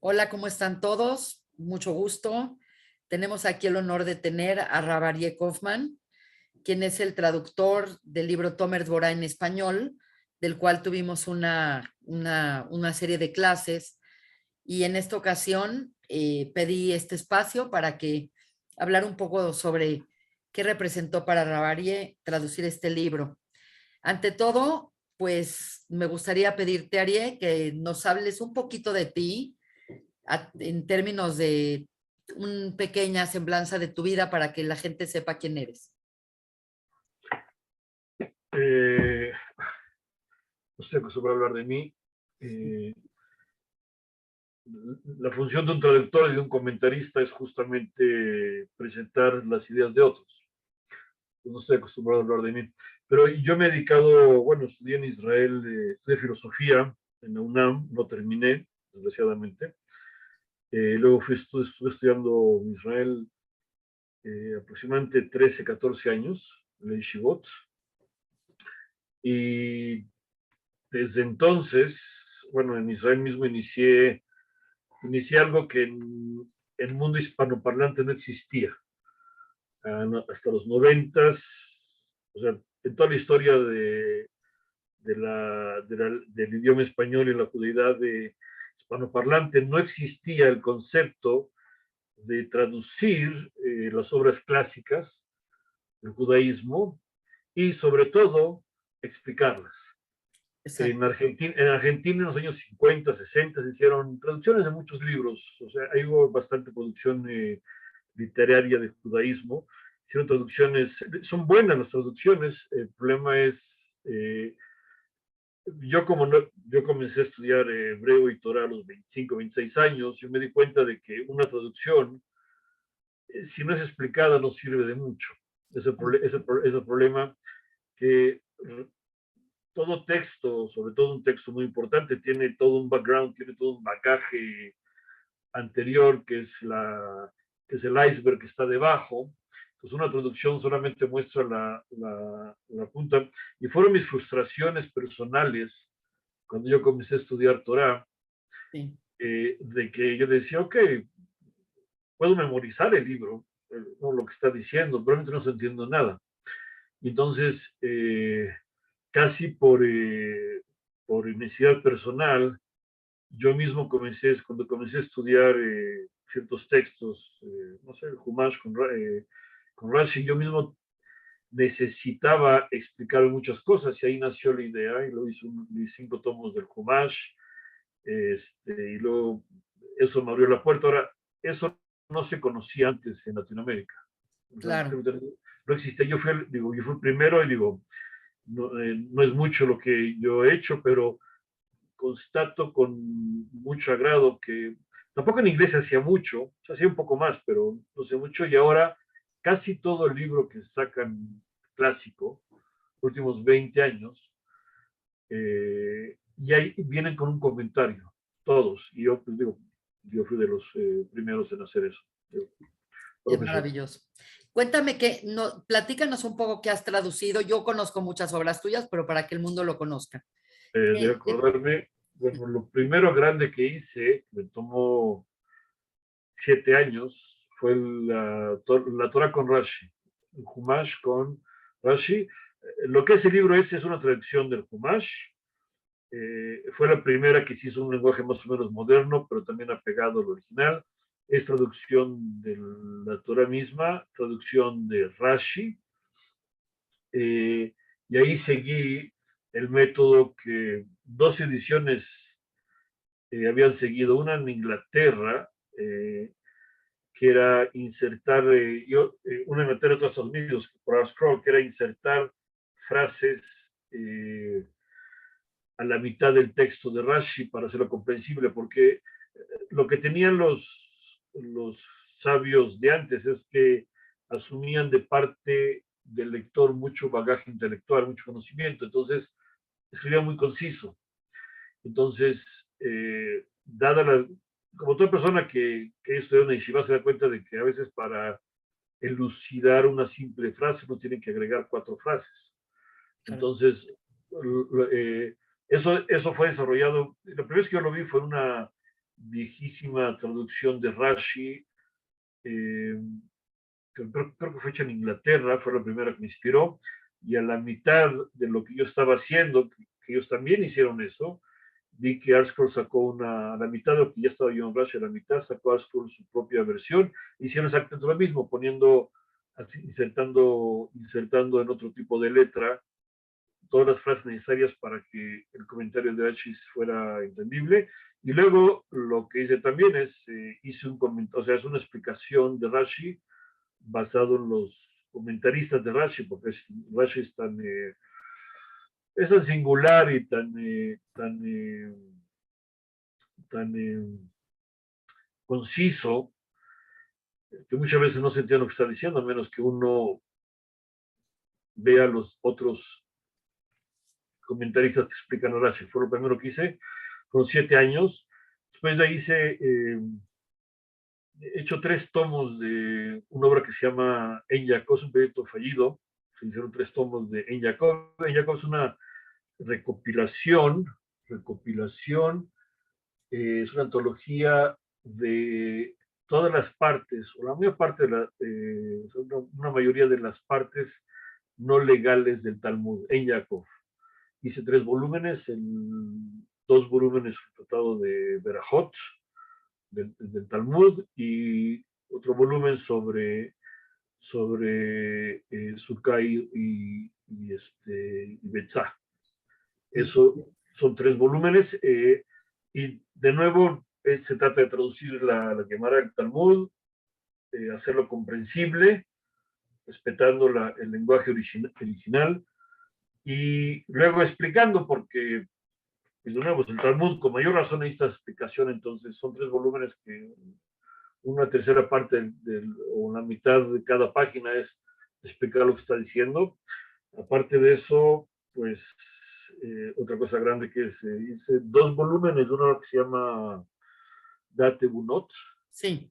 Hola, ¿cómo están todos? Mucho gusto. Tenemos aquí el honor de tener a Ravarie Kaufman, quien es el traductor del libro Tomer Dvorá en español, del cual tuvimos una serie de clases. Y en esta ocasión pedí este espacio para que hablar un poco sobre qué representó para Ravarie traducir este libro. Ante todo, pues me gustaría pedirte, Arie, que nos hables un poquito de ti en términos de una pequeña semblanza de tu vida para que la gente sepa quién eres. Eh, no estoy acostumbrado a hablar de mí. Eh, la función de un traductor y de un comentarista es justamente presentar las ideas de otros. No estoy acostumbrado a hablar de mí. Pero yo me he dedicado, bueno, estudié en Israel, estudié filosofía en la UNAM, no terminé, desgraciadamente. Luego estuve estudiando en Israel aproximadamente 13, 14 años, en la Yeshivot. Y desde entonces, bueno, en Israel mismo inicié algo que en el mundo hispanoparlante no existía. Hasta los 90, o sea, en toda la historia del idioma español y la judeidad hispanoparlante no existía el concepto de traducir las obras clásicas del judaísmo y sobre todo explicarlas. Exacto. En Argentina en los años 50, 60 se hicieron traducciones de muchos libros, o sea, hay hubo bastante producción literaria de judaísmo, hicieron traducciones, son buenas las traducciones, el problema es, eh, yo comencé a estudiar hebreo y Torah a los 25, 26 años, yo me di cuenta de que una traducción, si no es explicada, no sirve de mucho. Es el problema que todo texto, sobre todo un texto muy importante, tiene todo un background, tiene todo un bagaje anterior que es el iceberg que está debajo. Entonces una traducción solamente muestra la punta. Y fueron mis frustraciones personales cuando yo comencé a estudiar Torah, Sí. de que yo decía, ok, puedo memorizar el libro, no, lo que está diciendo, probablemente no se entiendo nada. Y entonces, casi por necesidad personal, yo mismo cuando comencé a estudiar ciertos textos, no sé, el Humash con Rashi, yo mismo necesitaba explicar muchas cosas y ahí nació la idea y lo hice 5 tomos del Humash, y luego eso me abrió la puerta. Ahora, eso no se conocía antes en Latinoamérica. O sea, Claro. no existía. Yo fui el primero y digo, no, no es mucho lo que yo he hecho, pero constato con mucho agrado que tampoco en inglés se hacía mucho, se hacía un poco más, pero no sé mucho, y ahora casi todo el libro que sacan clásico, los últimos 20 años, y ahí vienen con un comentario, todos, y yo pues digo, yo fui de los primeros en hacer eso. Digo, Es profesor. maravilloso. Cuéntame que, no, platícanos un poco qué has traducido. Yo conozco muchas obras tuyas, pero para que el mundo lo conozca. De ¿Qué- qué- acordarme, bueno, lo primero grande que hice, me tomó 7 años, fue la Torah con Rashi, el Humash con Rashi. Lo que ese libro es una traducción del Humash. Fue la primera que se hizo un lenguaje más o menos moderno, pero también apegado al original. Es traducción de la Torah misma, traducción de Rashi, y ahí seguí el método que 2 ediciones habían seguido, una en Inglaterra, que era insertar, una en Inglaterra, otros Estados Unidos, por Scroll, que era insertar frases a la mitad del texto de Rashi para hacerlo comprensible, porque lo que tenían los sabios de antes es que asumían de parte del lector mucho bagaje intelectual, mucho conocimiento, entonces escribía muy conciso. Entonces, dada como toda persona que estudia en Yeshiva se da cuenta de que a veces para elucidar una simple frase uno tiene que agregar 4 frases. claro. Entonces, eso fue desarrollado, la primera vez que yo lo vi fue viejísima traducción de Rashi, creo que fue hecha en Inglaterra, fue la primera que me inspiró, y a la mitad de lo que yo estaba haciendo, que ellos también hicieron eso, vi que ArtScroll sacó a la mitad de lo que ya estaba yo en Rashi, a la mitad sacó ArtScroll su propia versión, hicieron exactamente lo mismo, poniendo, así, insertando en otro tipo de letra todas las frases necesarias para que el comentario de Rashi fuera entendible. Y luego lo que hice también es, hice un comentario, o sea, es una explicación de Rashi basado en los comentaristas de Rashi, porque Rashi es tan singular y tan conciso, que muchas veces no se entiende lo que está diciendo, a menos que uno vea los otros comentaristas que explican a Rashi. Fue lo primero que hice, fueron 7 años. Después de ahí he hecho 3 tomos de una obra que se llama En Jacob, es un proyecto fallido. Se hicieron 3 tomos de En Jacob. En Jacob es una recopilación, es una antología de todas las partes, o la mayor parte una mayoría de las partes no legales del Talmud, en Yaakov. Hice 3 volúmenes, 2 volúmenes un tratado de Berajot, del Talmud, y otro volumen sobre Sukkah y Betzá. Eso son 3 volúmenes, y de nuevo se trata de traducir la Gemara del Talmud, hacerlo comprensible, respetando el lenguaje original, y luego explicando, porque, pues, de nuevo, el Talmud con mayor razón necesita explicación. Entonces son 3 volúmenes que una tercera parte o una mitad de cada página es explicar lo que está diciendo. Aparte de eso, pues otra cosa grande que hice 2 volúmenes de una que se llama Date Bunot. Sí.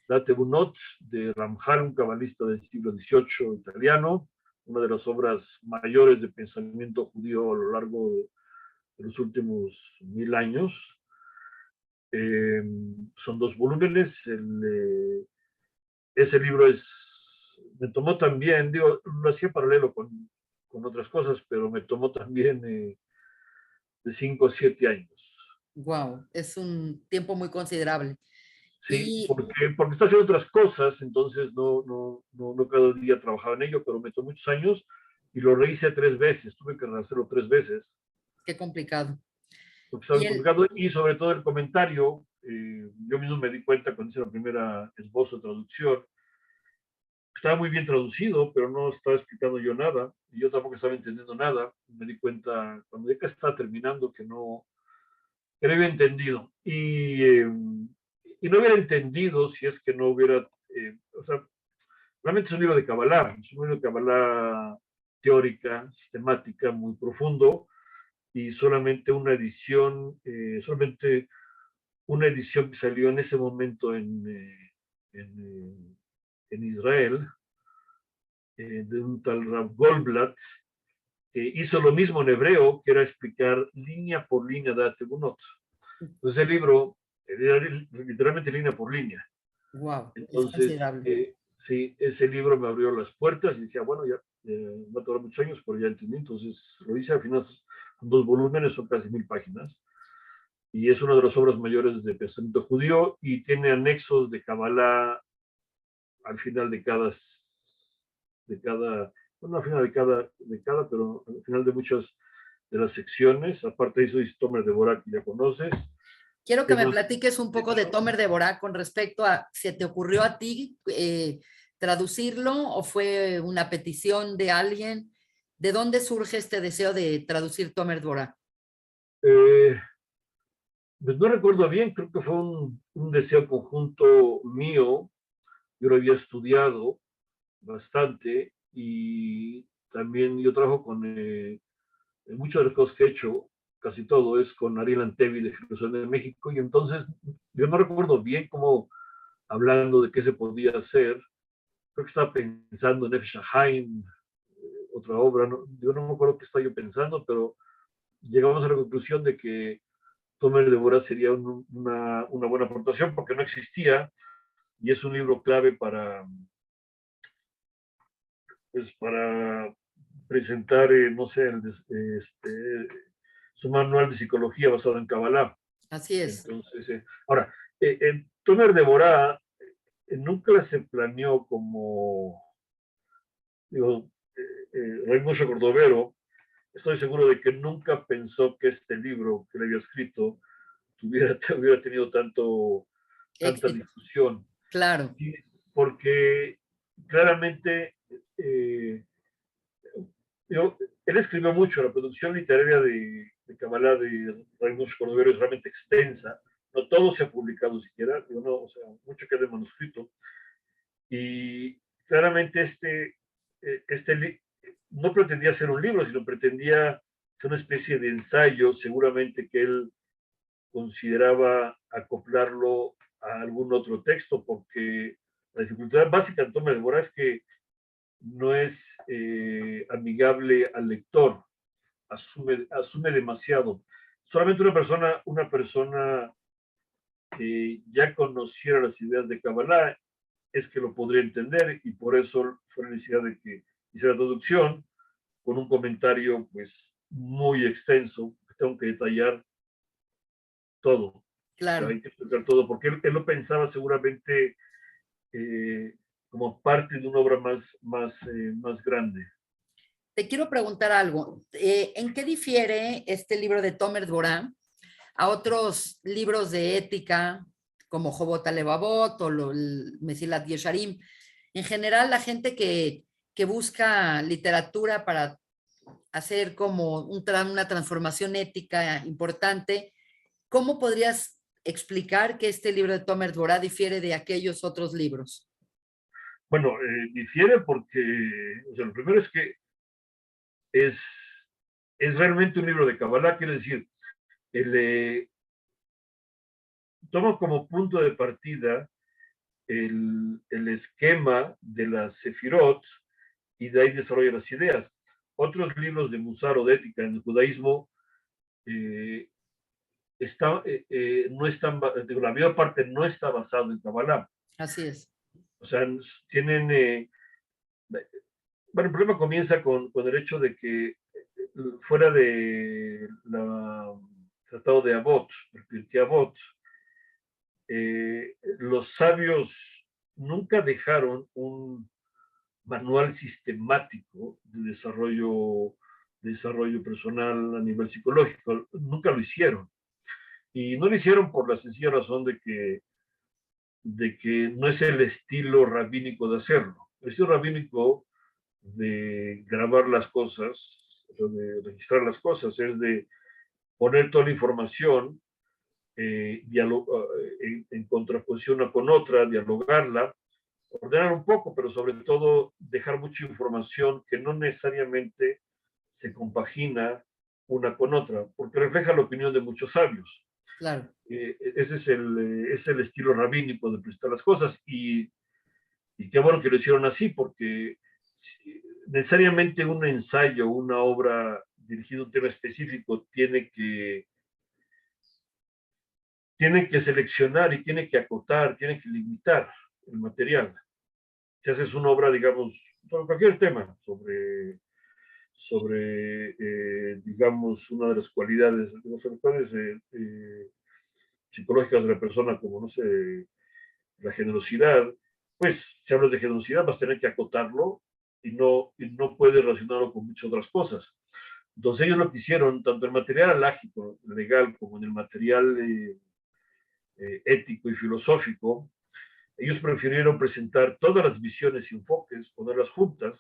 Date Bunot, de Ramchal, un cabalista del siglo XVIII italiano, una de las obras mayores de pensamiento judío a lo largo de los últimos 1000 años. Son 2 volúmenes. Ese libro me tomó también, digo, lo hacía paralelo con otras cosas, pero me tomó también de 5 a 7 años. Wow, es un tiempo muy considerable. Sí, Y porque está haciendo otras cosas, entonces no cada día trabajaba en ello, pero me tomó muchos años y lo rehice 3 veces, tuve que hacerlo 3 veces, qué complicado. porque estaba Y muy el, complicado, y sobre todo el comentario, yo mismo me di cuenta cuando hice la primera esbozo de traducción, estaba muy bien traducido, pero no estaba explicando yo nada, y yo tampoco estaba entendiendo nada. Me di cuenta cuando ya estaba terminando que no había entendido. Y no hubiera entendido si es que no hubiera, o sea, realmente es un libro de Kabbalah, es un libro de Kabbalah teórica, sistemática, muy profundo, y solamente una edición que salió en ese momento en Israel, de un tal Rav Goldblatt, hizo lo mismo en hebreo, que era explicar línea por línea de Atebunot. Entonces el libro era literalmente línea por línea. wow, es Entonces, considerable. sí, ese libro me abrió las puertas y decía, bueno, ya va a tardar muchos años, pero ya entendí. Entonces lo hice, al final son 2 volúmenes, son casi 1000 páginas. Y es una de las obras mayores de pensamiento judío y tiene anexos de Kabbalah al final bueno, al final pero al final de muchas de las secciones. Aparte de eso, dice Tomer de Borak, que ya conoces. Quiero que ¿Qué me más platiques un he poco de hecho? Tomer de Borá con respecto a si te ocurrió a ti traducirlo o fue una petición de alguien. ¿De dónde surge este deseo de traducir Tomer de Borá? Eh, pues no recuerdo bien, creo que fue un deseo conjunto mío. Yo lo había estudiado bastante y también yo trabajo en muchas de las cosas que he hecho, casi todo es con Ariel Antevi de Filosofía de México, y entonces yo no recuerdo bien cómo, hablando de qué se podía hacer, creo que estaba pensando en Nefesh Haim, otra obra, yo no me acuerdo qué estaba yo pensando, pero llegamos a la conclusión de que Tomer de Borah sería una buena aportación porque no existía y es un libro clave pues, para presentar, no sé, su manual de psicología basado en Kabbalah. Así es. Entonces, ahora, Tomer de Borah nunca se planeó como, digo, Raimundo Cordovero, estoy seguro de que nunca pensó que este libro que le había escrito hubiera tenido tanta Éxito. difusión. Claro. Sí, porque claramente yo, él escribió mucho, la producción literaria de Kabbalah de Raimundo Cordovero es realmente extensa, no todo se ha publicado siquiera, digo, no, o sea, mucho queda de manuscrito, y claramente no pretendía ser un libro, sino pretendía ser una especie de ensayo, seguramente que él consideraba acoplarlo a algún otro texto, porque la dificultad básica en Tomer de Borah es que no es amigable al lector, asume demasiado. Solamente una persona que ya conociera las ideas de Kabbalah es que lo podría entender y por eso fue la necesidad de que hiciera traducción con un comentario pues muy extenso, que tengo que detallar todo. O sea, Claro. hay que explicar todo, porque él lo pensaba seguramente como parte de una obra más grande. Te quiero preguntar algo. ¿En qué difiere este libro de Tomer Dvorá a otros libros de ética como Jobot Alevavot o el Mesilat Yesharim? En general, la gente que busca literatura para hacer como una transformación ética importante, ¿cómo podrías explicar que este libro de Tomer Dvorá difiere de aquellos otros libros? Bueno, difiere porque, o sea, lo primero es que es, es realmente un libro de Kabbalah, quiere decir, el, toma como punto de partida el esquema de las sefirot y de ahí desarrolla las ideas. Otros libros de Musar o de ética en el judaísmo eh, no están, la mayor parte no está basado en Kabbalah. Así es. O sea, tienen, bueno, el problema comienza con el hecho de que fuera de la Tratado de Avot, el Pirkei Avot, los sabios nunca dejaron un manual sistemático de desarrollo personal a nivel psicológico, nunca lo hicieron. Y no lo hicieron por la sencilla razón de que no es el estilo rabínico de hacerlo. El estilo rabínico de grabar las cosas, de registrar las cosas, es de poner toda la información en contraposición una con otra, dialogarla, ordenar un poco, pero sobre todo dejar mucha información que no necesariamente se compagina una con otra, porque refleja la opinión de muchos sabios. Claro. Ese es el estilo rabínico de presentar las cosas y qué bueno que lo hicieron así, porque necesariamente un ensayo, una obra dirigida a un tema específico tiene que seleccionar y tiene que acotar, tiene que limitar el material. Si haces una obra, digamos, sobre cualquier tema, digamos, una de las cualidades, no sé, psicológicas de la persona, como, no sé, la generosidad, pues, si hablas de generosidad, vas a tener que acotarlo y no puedes relacionarlo con muchas otras cosas. Entonces ellos lo que hicieron, tanto en el material alágico, legal, como en el material ético y filosófico, ellos prefirieron presentar todas las visiones y enfoques, ponerlas juntas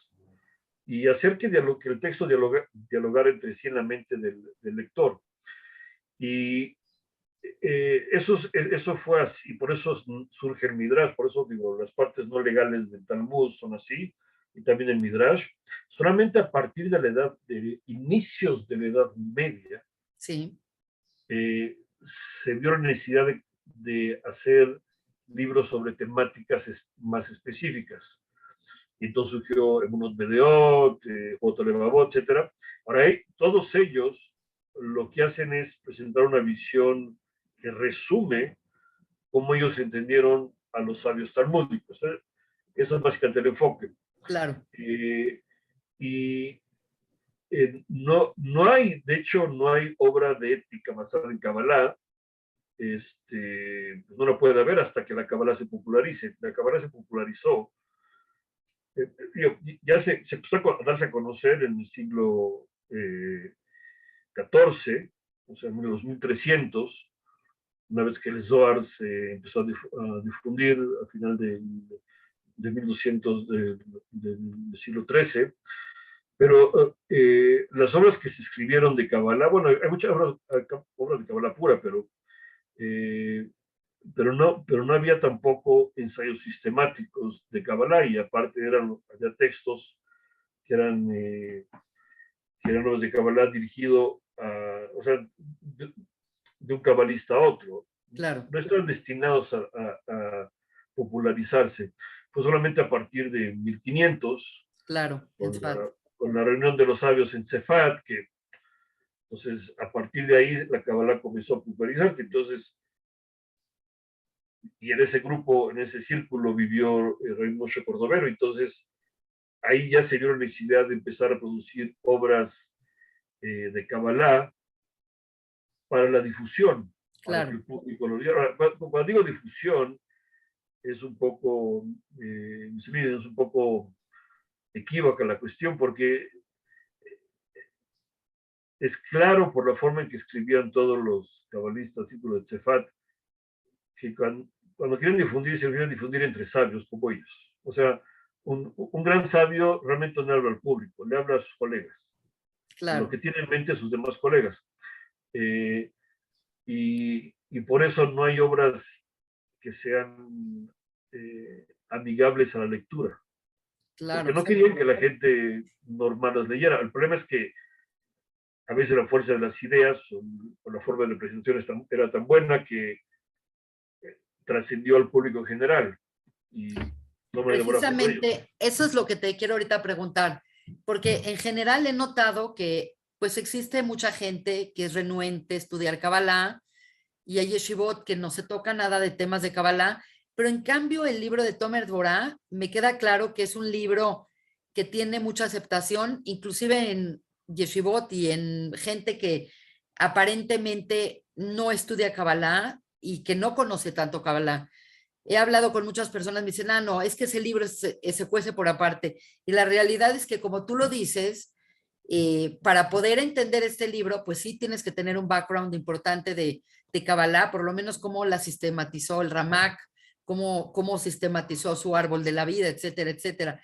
y hacer que el texto dialogara entre sí en la mente del lector. Y eso fue así, por eso surge el Midrash, por eso digo, las partes no legales del Talmud son así, y también el Midrash. Solamente a partir de la edad, de inicios de la Edad Media, Sí. eh, se vio la necesidad de hacer libros sobre temáticas más específicas. Y entonces surgió Emunot Bedeot, Otolebabot, etc. Ahora, todos ellos lo que hacen es presentar una visión que resume cómo ellos entendieron a los sabios talmúdicos. Eso es básicamente el enfoque. Claro. Y no hay, de hecho, no hay obra de ética basada en Kabbalah. No la puede haber hasta que la Kabbalah se popularice. La Kabbalah se popularizó, ya se empezó a darse a conocer en el siglo XIV, o sea, en 2300, una vez que el Zohar se empezó a difundir a final de 1200 del siglo XIII. Pero las obras que se escribieron de Kabbalah, bueno, hay muchas obras de Kabbalah pura, pero no había tampoco ensayos sistemáticos de Kabbalah, y aparte había textos que eran obras de Kabbalah dirigido o sea, de un cabalista a otro. Claro. No estaban destinados a popularizarse. Fue solamente a partir de 1500, Claro, con la reunión de los sabios en Cefat, que entonces a partir de ahí la Kabbalah comenzó a popularizarse. Entonces, y en ese grupo, en ese círculo vivió Rey Moshe Cordovero. Entonces ahí ya se dio la necesidad de empezar a producir obras de Kabbalah para la difusión, para que claro. el público lo viera. Cuando digo difusión, es un poco, es un poco equívoca la cuestión, porque es claro por la forma en que escribían todos los cabalistas, círculos de Cefat, que cuando quieren difundir, se quieren difundir entre sabios como ellos. O sea, un gran sabio realmente no habla al público, le habla a sus colegas, a lo Claro. que tienen en mente sus demás colegas. Y por eso no hay obras que sean amigables a la lectura, porque Claro. no querían que la gente normal las leyera. El problema es que a veces la fuerza de las ideas o la forma de presentación era tan buena que trascendió al público en general, y no me demora por ello. Precisamente eso es lo que te quiero ahorita preguntar, porque en general he notado que pues existe mucha gente que es renuente a estudiar Kabbalah y hay yeshivot que no se toca nada de temas de Kabbalah, pero en cambio el libro de Tomer Dvorah me queda claro que es un libro que tiene mucha aceptación, inclusive en yeshivot y en gente que aparentemente no estudia Kabbalah y que no conoce tanto Kabbalah. He hablado con muchas personas, me dicen, no, es que ese libro se cuece por aparte. Y la realidad es que, como tú lo dices, para poder entender este libro, pues sí tienes que tener un background importante de Kabbalah, por lo menos cómo la sistematizó el Ramak, cómo sistematizó su árbol de la vida, etcétera, etcétera.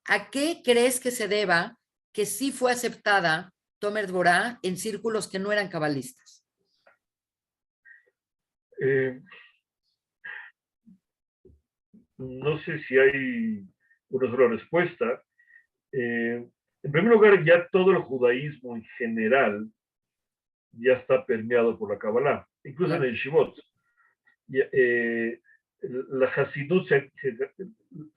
¿A qué crees que se deba que sí fue aceptada Tomer Dvorah en círculos que no eran cabalistas? Eh, no sé si hay una sola respuesta. En primer lugar, ya todo el judaísmo en general ya está permeado por la Kabbalah, incluso en Claro. el Shivot. La Hasidut se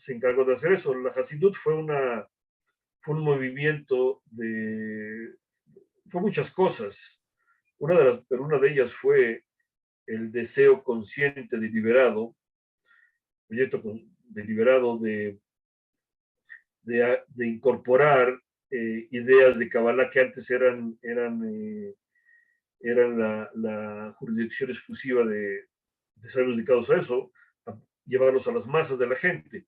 encargó de hacer eso. La Hasidut fue un movimiento fue muchas cosas. Pero una de ellas fue el deseo consciente deliberado, proyecto deliberado de incorporar ideas de Kabbalah que antes eran la jurisdicción exclusiva de sabios dedicados a eso, a llevarlos a las masas de la gente.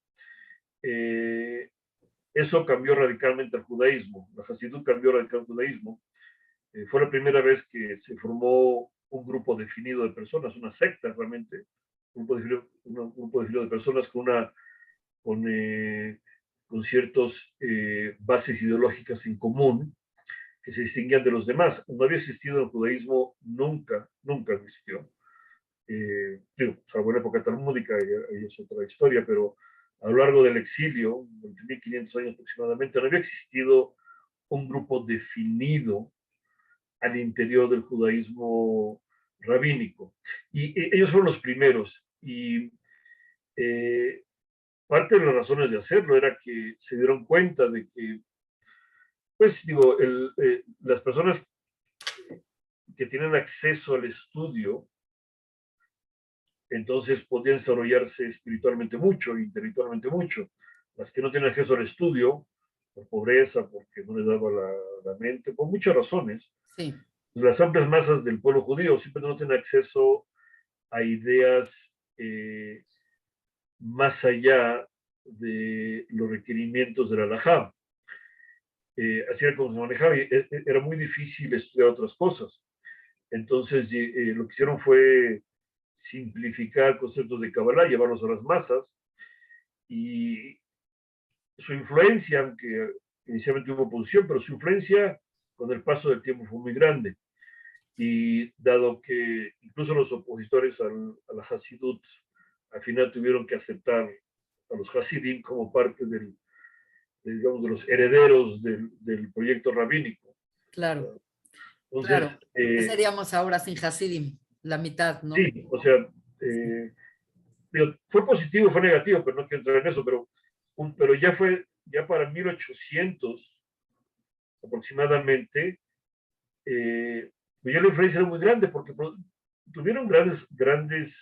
Eso cambió radicalmente al judaísmo. La Hasidut cambió radicalmente al judaísmo. Fue la primera vez que se formó un grupo definido de personas, una secta realmente, un grupo definido de personas con ciertas bases ideológicas en común, que se distinguían de los demás. No había existido en el judaísmo, nunca existió. Salvo en la época talmúdica, y es otra historia, pero a lo largo del exilio, 1500 años aproximadamente, no había existido un grupo definido al interior del judaísmo rabínico. Y ellos fueron los primeros. Y parte de las razones de hacerlo era que se dieron cuenta de que, pues digo, las personas que tienen acceso al estudio, entonces podían desarrollarse espiritualmente mucho, intelectualmente mucho. Las que no tienen acceso al estudio, por pobreza, porque no les daba la mente, por muchas razones, Sí, las amplias masas del pueblo judío siempre no tienen acceso a ideas más allá de los requerimientos de la halajá. Así era como se manejaba, y era muy difícil estudiar otras cosas. Entonces, lo que hicieron fue simplificar conceptos de Kabbalah, llevarlos a las masas, y su influencia, aunque inicialmente hubo oposición, pero su influencia con el paso del tiempo fue muy grande. Y dado que incluso los opositores a la Hasidut al final tuvieron que aceptar a los Hasidim como parte digamos, de los herederos del proyecto rabínico. claro, Entonces, claro. ¿Qué seríamos ahora sin Hasidim? La mitad, ¿no? sí, o sea, digo, fue positivo, fue negativo, pero no quiero entrar en eso, pero ya para 1800 aproximadamente, pues ya la influencia era muy grande, porque tuvieron grandes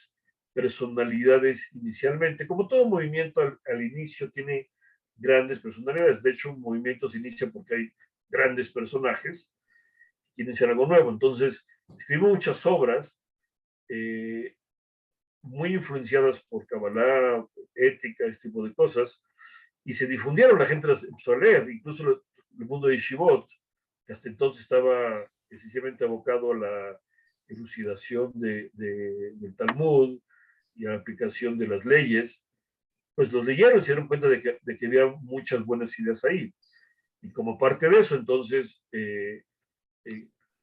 personalidades inicialmente, como todo movimiento al inicio tiene grandes personalidades. De hecho, un movimiento se inicia porque hay grandes personajes que inician algo nuevo. Entonces, escribimos muchas obras eh, muy influenciadas por Kabbalah, ética, este tipo de cosas, y se difundieron, la gente las empezó a leer, incluso el mundo de Yeshivot, que hasta entonces estaba esencialmente abocado a la elucidación del Talmud y a la aplicación de las leyes, pues los leyeron y se dieron cuenta de que había muchas buenas ideas ahí. Y como parte de eso, entonces, eh,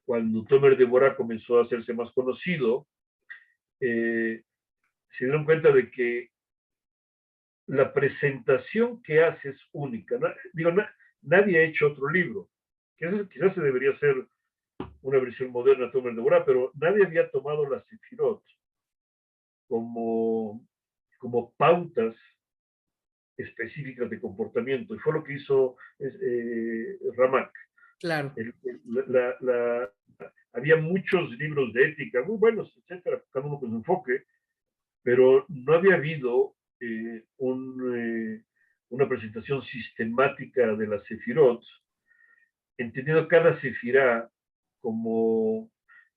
cuando Tomer de Bora comenzó a hacerse más conocido, se dieron cuenta de que la presentación que hace es única. Digo, nadie ha hecho otro libro. Quizás se debería hacer una versión moderna de Tomer de Bora, pero nadie había tomado las Sefirot como, como pautas específicas de comportamiento. Y fue lo que hizo Ramak. Claro, Había muchos libros de ética, muy buenos, etcétera, cada uno con su enfoque, pero no había habido una presentación sistemática de las sefirot, entendiendo cada sefirá como,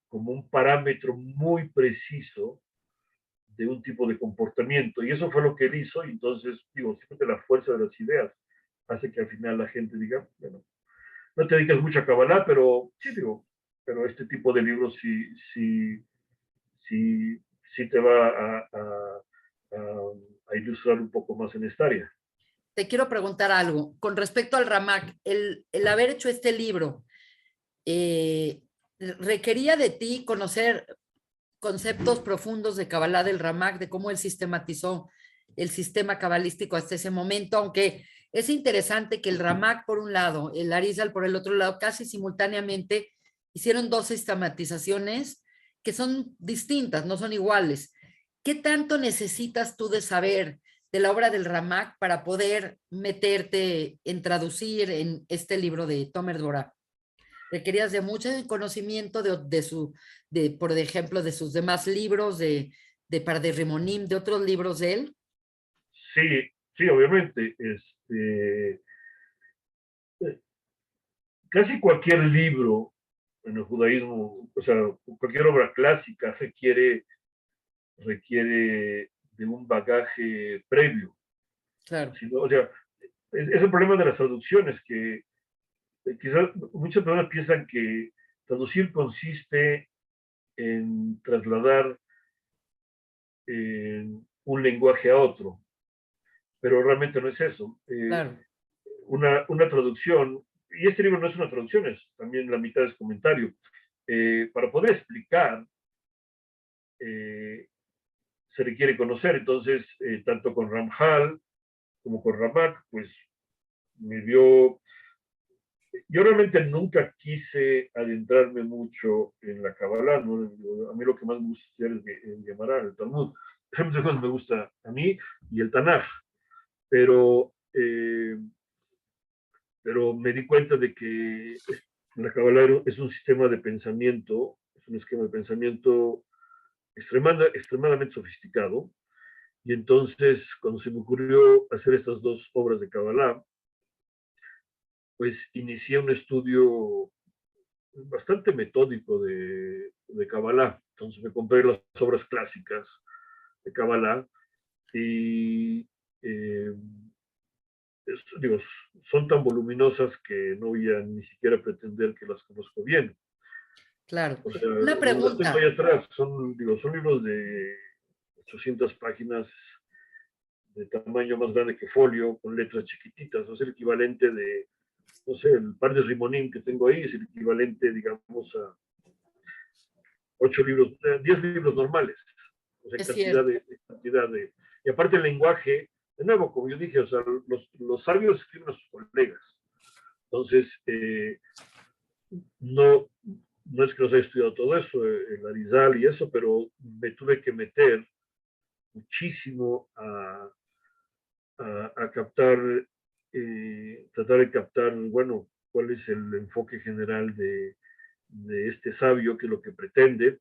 como un parámetro muy preciso de un tipo de comportamiento. Y eso fue lo que él hizo, y entonces, digo, siempre la fuerza de las ideas hace que al final la gente diga, bueno, no te dedicas mucho a Kabbalah, pero sí, digo, pero este tipo de libros sí, sí te va a ilustrar un poco más en esta área. te quiero preguntar algo. Con respecto al Ramak, el haber hecho este libro, requería de ti conocer conceptos profundos de Kabbalah del Ramak, de cómo él sistematizó el sistema cabalístico hasta ese momento, aunque es interesante que el Ramak por un lado, el Arizal por el otro lado, casi simultáneamente hicieron dos sistematizaciones que son distintas, no son iguales. ¿Qué tanto necesitas tú de saber de la obra del Ramak para poder meterte en traducir en este libro de Tomer Dvorah? Requerías de mucho conocimiento por ejemplo, de sus demás libros, de Parde Rimonim, de otros libros de él. Sí, sí, obviamente. Casi cualquier libro en el judaísmo, o sea, cualquier obra clásica requiere de un bagaje previo. Claro, O sea, es el problema de las traducciones, que quizás muchas personas piensan que traducir consiste en trasladar un lenguaje a otro, pero realmente no es eso. claro, Una traducción, y este libro no es una traducción, es también la mitad es comentario, para poder explicar se requiere conocer, entonces tanto con Ramjal como con Ramak, pues me dio. Yo realmente nunca quise adentrarme mucho en la Kabbalah, ¿no? A mí lo que más me gusta es Gemara, el Talmud. Muchas cosas me gusta a mí y el Tanaj, pero, pero me di cuenta de que la Kabbalah es un sistema de pensamiento es un esquema de pensamiento extremadamente sofisticado. Y entonces, cuando se me ocurrió hacer estas dos obras de Kabbalah, pues inicié un estudio bastante metódico de Kabbalah. Entonces me compré las obras clásicas de Kabbalah y eh, digo, son tan voluminosas que no voy a ni siquiera pretender que las conozco bien. Claro. O sea, Una las tengo ahí pregunta. atrás, son libros de 800 páginas de tamaño más grande que folio, con letras chiquititas, o sea, el equivalente de, no sé, el par de Rimonín que tengo ahí es el equivalente, digamos, a 8 libros, 10 libros normales, o sea, Es cierto. cantidad de, y aparte el lenguaje, de nuevo, como yo dije, o sea, los sabios escriben a sus colegas, entonces, no, no es que los haya estudiado todo eso, el Arizal y eso, pero me tuve que meter muchísimo a captar, tratar de captar, bueno, cuál es el enfoque general de este sabio, qué es lo que pretende.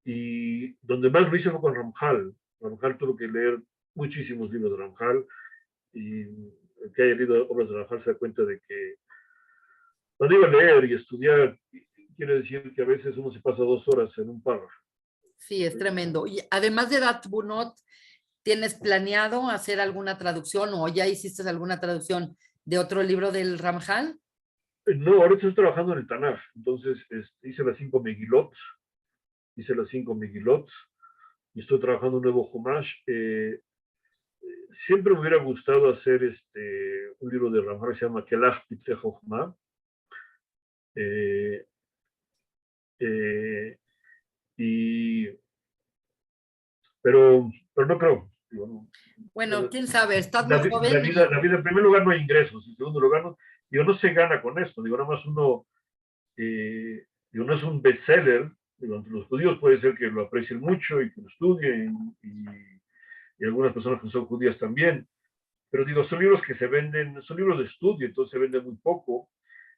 Y donde más lo hice fue con Ramjal. Ramjal tuvo que leer muchísimos libros de Ramjal y el que haya leído obras de Ramjal se da cuenta de que cuando iba a leer y estudiar, quiere decir que a veces uno se pasa 2 horas en un párrafo. Sí, es tremendo. Y además de Dat Bunot, ¿tienes planeado hacer alguna traducción o ya hiciste alguna traducción de otro libro del Ramjal? No, ahora estoy trabajando en el Tanaj, entonces hice las 5 Megilot, y estoy trabajando un nuevo Humash. Siempre me hubiera gustado hacer un libro de Ramjal que se llama Kelach Pitzeh Chochmah, eh, eh, y, pero no creo. Digo, Bueno, no, quién sabe, estás la, muy la, joven vida, y la vida, en primer lugar, no hay ingresos. En segundo lugar, no, digo, no se gana con esto. Digo, nada más uno, digo, no es un bestseller. Digo, entre los judíos puede ser que lo aprecien mucho y que lo estudien, y algunas personas que son judías también. Pero digo, son libros que se venden, son libros de estudio, entonces se venden muy poco.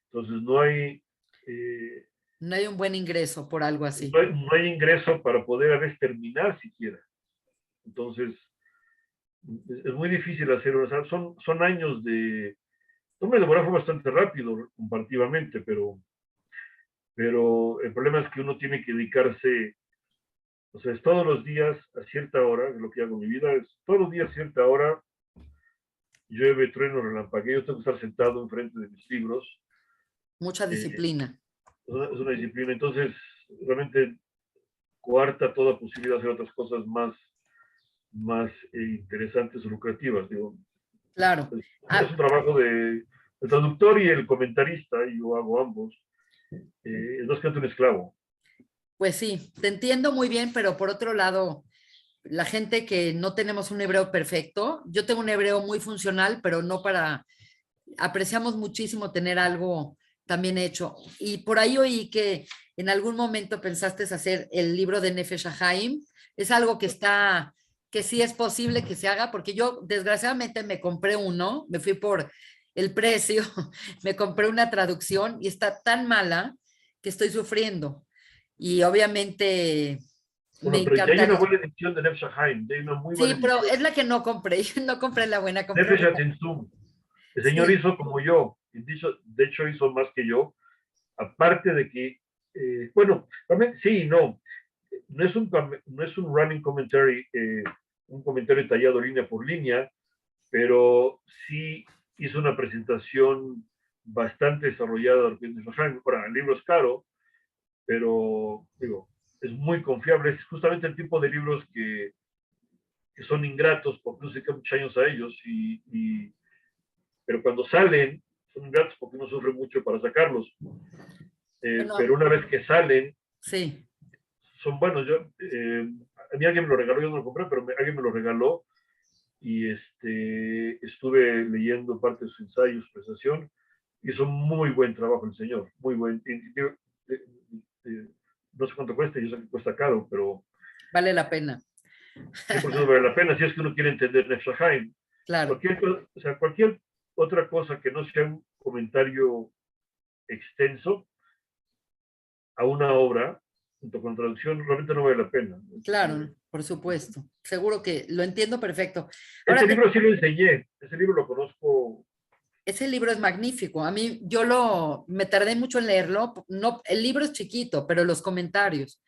Entonces no hay, eh, no hay un buen ingreso por algo no así. hay, no hay ingreso para poder a veces terminar siquiera. Entonces, es muy difícil hacer, o sea, son años de, no me demoró fue bastante rápido comparativamente, pero el problema es que uno tiene que dedicarse, o sea, es todos los días a cierta hora, es lo que hago en mi vida, es todos los días a cierta hora, llueve, trueno, relampagueo, tengo que estar sentado enfrente de mis libros, Mucha eh, disciplina. es una disciplina, entonces realmente coarta toda posibilidad de hacer otras cosas más interesantes o lucrativas, digo. Claro. Es un trabajo de el traductor y el comentarista, y yo hago ambos, es básicamente un esclavo. Pues sí, te entiendo muy bien, pero por otro lado, la gente que no tenemos un hebreo perfecto, yo tengo un hebreo muy funcional, pero no para, apreciamos muchísimo tener algo también hecho. Y por ahí oí que en algún momento pensaste hacer el libro de Nefesh HaHaim. Es algo que está, que sí es posible que se haga, porque yo desgraciadamente me compré uno, me fui por el precio, me compré una traducción y está tan mala que estoy sufriendo. Y obviamente me Bueno, pero ya hay una encantaría. buena edición de Nefesh Haim, ya hay una muy buena Sí, pero edición. es la que no compré. No compré la buena, compré Nefesh una. Atzimtzum. El señor Sí, hizo como yo, de hecho hizo más que yo, aparte de que, bueno, también sí y no. No es un running commentary, un comentario detallado línea por línea, pero sí hizo una presentación bastante desarrollada de lo que es Nefesh Haim. Ahora, el libro es caro, pero digo, es muy confiable. Es justamente el tipo de libros que son ingratos porque uno se queda muchos años a ellos, pero cuando salen son ingratos porque uno sufre mucho para sacarlos. Pero bueno, una vez que salen, sí. son buenos. A mí alguien me lo regaló, yo no lo compré, pero alguien me lo regaló y estuve leyendo parte de sus ensayos, su presentación. Hizo muy buen trabajo el señor, muy buen. No sé cuánto cuesta, yo sé que cuesta caro, pero Vale la pena. 100% vale la pena si es que uno quiere entender Nefesh Haim. Claro. Cualquier otra cosa que no sea un comentario extenso a una obra, junto con la traducción, realmente no vale la pena. Claro, por supuesto. Seguro que lo entiendo perfecto. Ese Ahora, libro sí lo enseñé, ese libro lo conozco. ese libro es magnífico. A mí, me tardé mucho en leerlo. No, el libro es chiquito, pero los comentarios.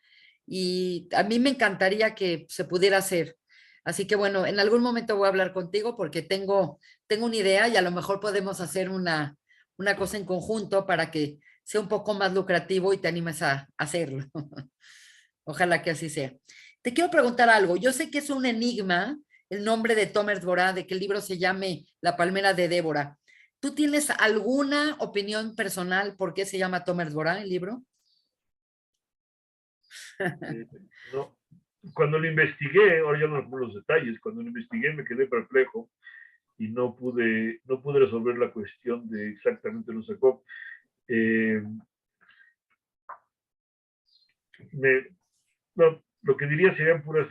Y a mí me encantaría que se pudiera hacer. Así que bueno, en algún momento voy a hablar contigo porque tengo una idea y a lo mejor podemos hacer una cosa en conjunto para que sea un poco más lucrativo y te animes a hacerlo. Ojalá que así sea. Te quiero preguntar algo. Yo sé que es un enigma el nombre de Tomer Dvorá, de que el libro se llame La palmera de Débora. ¿Tú tienes alguna opinión personal por qué se llama Tomer Dvorá el libro? eh, no, cuando lo investigué, ahora ya no recuerdo los detalles, cuando lo investigué me quedé perplejo y no pude resolver la cuestión de exactamente lo sacó. Eh, me, no, lo que diría serían puras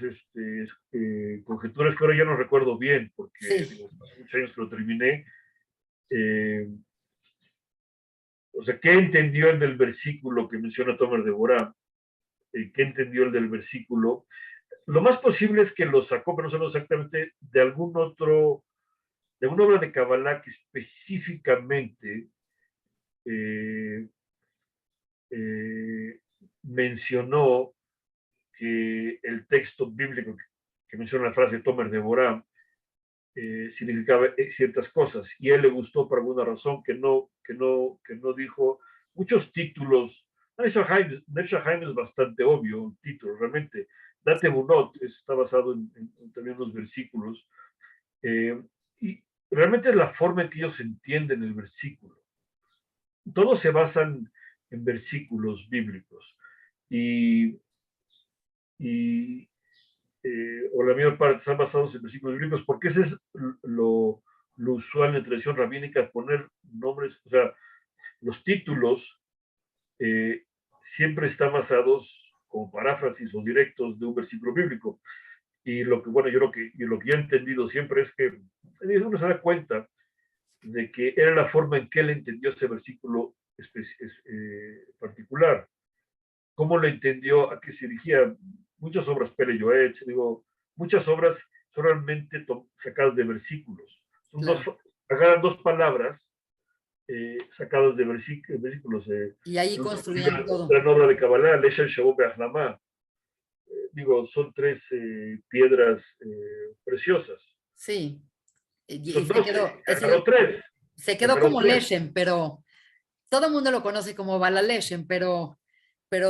conjeturas que ahora ya no recuerdo bien, porque Sí, digo, hace muchos años que lo terminé. Eh, o sea, ¿qué entendió el del versículo que menciona Tomer de Borá? ¿Qué entendió el del versículo? Lo más posible es que lo sacó, pero no sé exactamente, de algún otro, de una obra de Kabbalah que específicamente eh, eh, mencionó que el texto bíblico que menciona la frase Tomer de Borá significaba ciertas cosas y a él le gustó por alguna razón que no dijo muchos títulos. Nefshahaim es bastante obvio un título, realmente. Date Bunot está basado en también los versículos y realmente es la forma en que ellos entienden el versículo. Todos se basan en versículos bíblicos y, y o la mayor parte están basados en versículos bíblicos, porque ese es lo usual en la tradición rabínica, poner nombres, o sea, los títulos eh, siempre están basados como paráfrasis o directos de un versículo bíblico. Y lo que, bueno, lo que yo he entendido siempre es que uno se da cuenta de que era la forma en que él entendió ese versículo particular. ¿Cómo lo entendió? ¿A qué se dirigía? Muchas obras Pele Yoetz, digo, muchas obras son realmente sacadas de versículos. Son claro. agarran dos palabras sacadas de versículos. Y ahí construían Una todo. gran obra de Kabbalah, Lesher Shabbat Be'achlamá. Digo, son tres piedras preciosas. Sí. Y Son 12, ese agarró tres. se quedó Agarró como tres. Leshem, pero todo el mundo lo conoce como Balaleshem, pero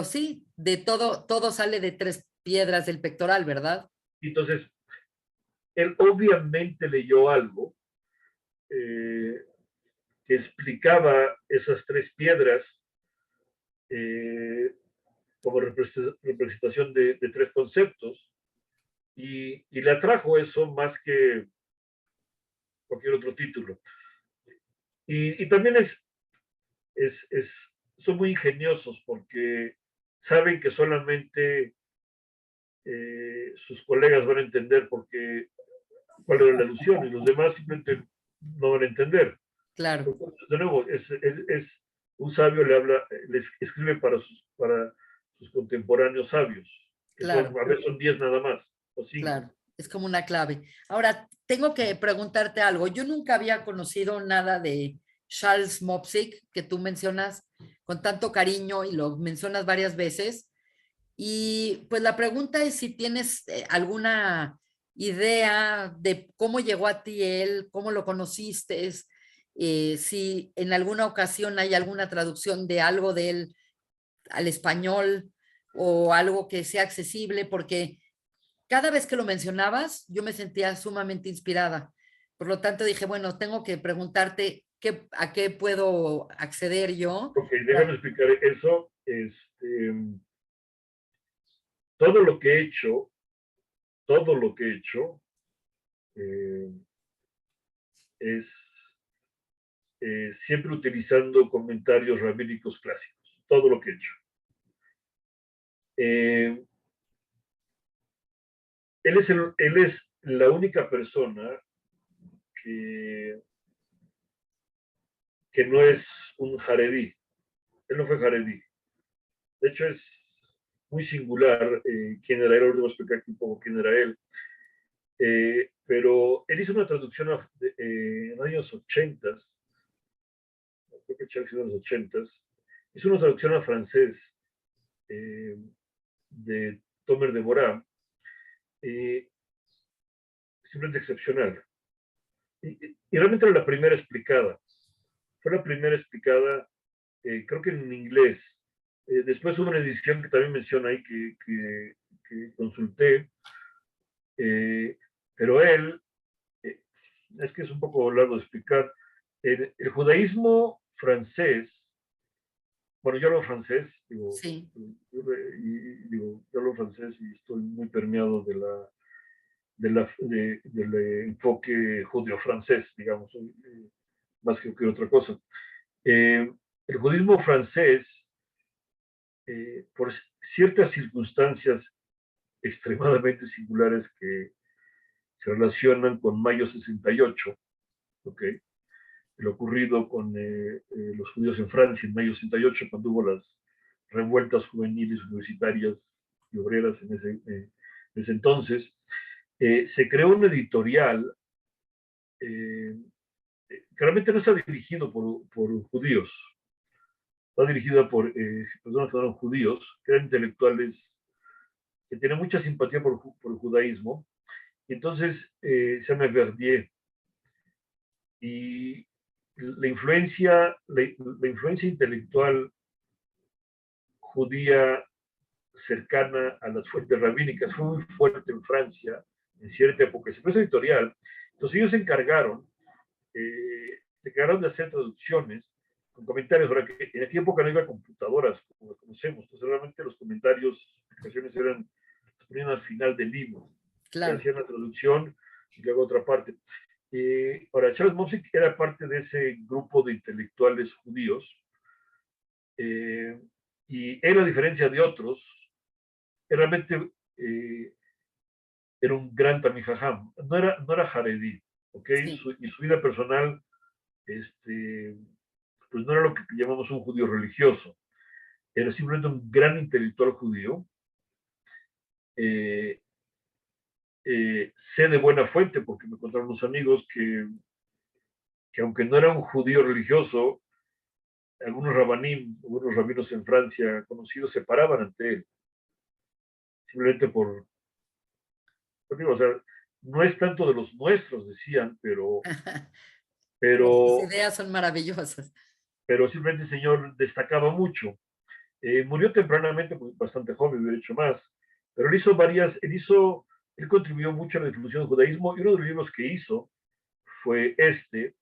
sí, todo sale de tres piedras del pectoral, ¿verdad? Entonces, él obviamente leyó algo eh, que explicaba esas tres piedras eh, como representación de tres conceptos y le atrajo eso más que cualquier otro título. Y también son muy ingeniosos porque saben que solamente sus colegas van a entender cuál era la alusión y los demás simplemente no van a entender. Claro, De nuevo, es un sabio les escribe para sus contemporáneos sabios, que claro, a veces son 10 nada más, o 5. claro. Es como una clave. Ahora, tengo que preguntarte algo. Yo nunca había conocido nada de Charles Mopsic, que tú mencionas con tanto cariño y lo mencionas varias veces. Y pues la pregunta es si tienes alguna idea de cómo llegó a ti él, cómo lo conociste, si en alguna ocasión hay alguna traducción de algo de él al español o algo que sea accesible, porque cada vez que lo mencionabas yo me sentía sumamente inspirada. Por lo tanto dije, bueno, tengo que preguntarte a qué puedo acceder yo. Ok, déjame explicar eso. Todo lo que he hecho, todo lo que he hecho eh, es siempre utilizando comentarios rabínicos clásicos, todo lo que he hecho. Eh, él es la única persona que, que no es un jaredí. Él no fue jaredí. De hecho, muy singular quién era él. Ahora voy a explicar un poco quién era él. Pero él hizo una traducción en los años 80, creo que ha sido en los 80, hizo una traducción a francés eh, de Tomer de Borá, simplemente excepcional. Y realmente era la primera explicada. Fue la primera explicada, creo que en inglés. Después hubo una edición que también menciona ahí que consulté, pero él, eh, es que es un poco largo de explicar, el judaísmo francés, bueno, yo hablo francés, Sí, yo hablo francés y estoy muy permeado del enfoque judío-francés, digamos, más que otra cosa. El judaísmo francés, por ciertas circunstancias extremadamente singulares que se relacionan con mayo 68, ¿ok? Lo ocurrido con los judíos en Francia en mayo 68, cuando hubo las revueltas juveniles, universitarias y obreras en ese entonces, se creó un editorial eh, que realmente no está dirigido por judíos, está dirigida por personas que eran judíos, que eran intelectuales, que tienen mucha simpatía por el judaísmo, y entonces se llama Verdier, y la influencia intelectual judía cercana a las fuentes rabínicas fue muy fuerte en Francia en cierta época. Se fue esa editorial. Entonces ellos se encargaron de hacer traducciones con comentarios, ahora que en aquella época no había computadoras como las conocemos, entonces realmente los comentarios, explicaciones se ponían al final del libro, que claro. hacían la traducción y luego otra parte. Ahora, Charles Mosick era parte de ese grupo de intelectuales judíos, eh, y él, a diferencia de otros, realmente era un gran tamijajam, no era jaredí, ¿ok? Sí. Y su vida personal, este, pues no era lo que llamamos un judío religioso, era simplemente un gran intelectual judío. Eh, sé de buena fuente, porque me contaron unos amigos que aunque no era un judío religioso, algunos rabinos en Francia conocidos se paraban ante él, simplemente digo, o sea, no es tanto de los nuestros, decían, Pero sus pero, ideas son maravillosas. pero simplemente el señor destacaba mucho. Murió tempranamente, pues, bastante joven, hubiera hecho más, pero él contribuyó mucho a la difusión del judaísmo, y uno de los libros que hizo fue este,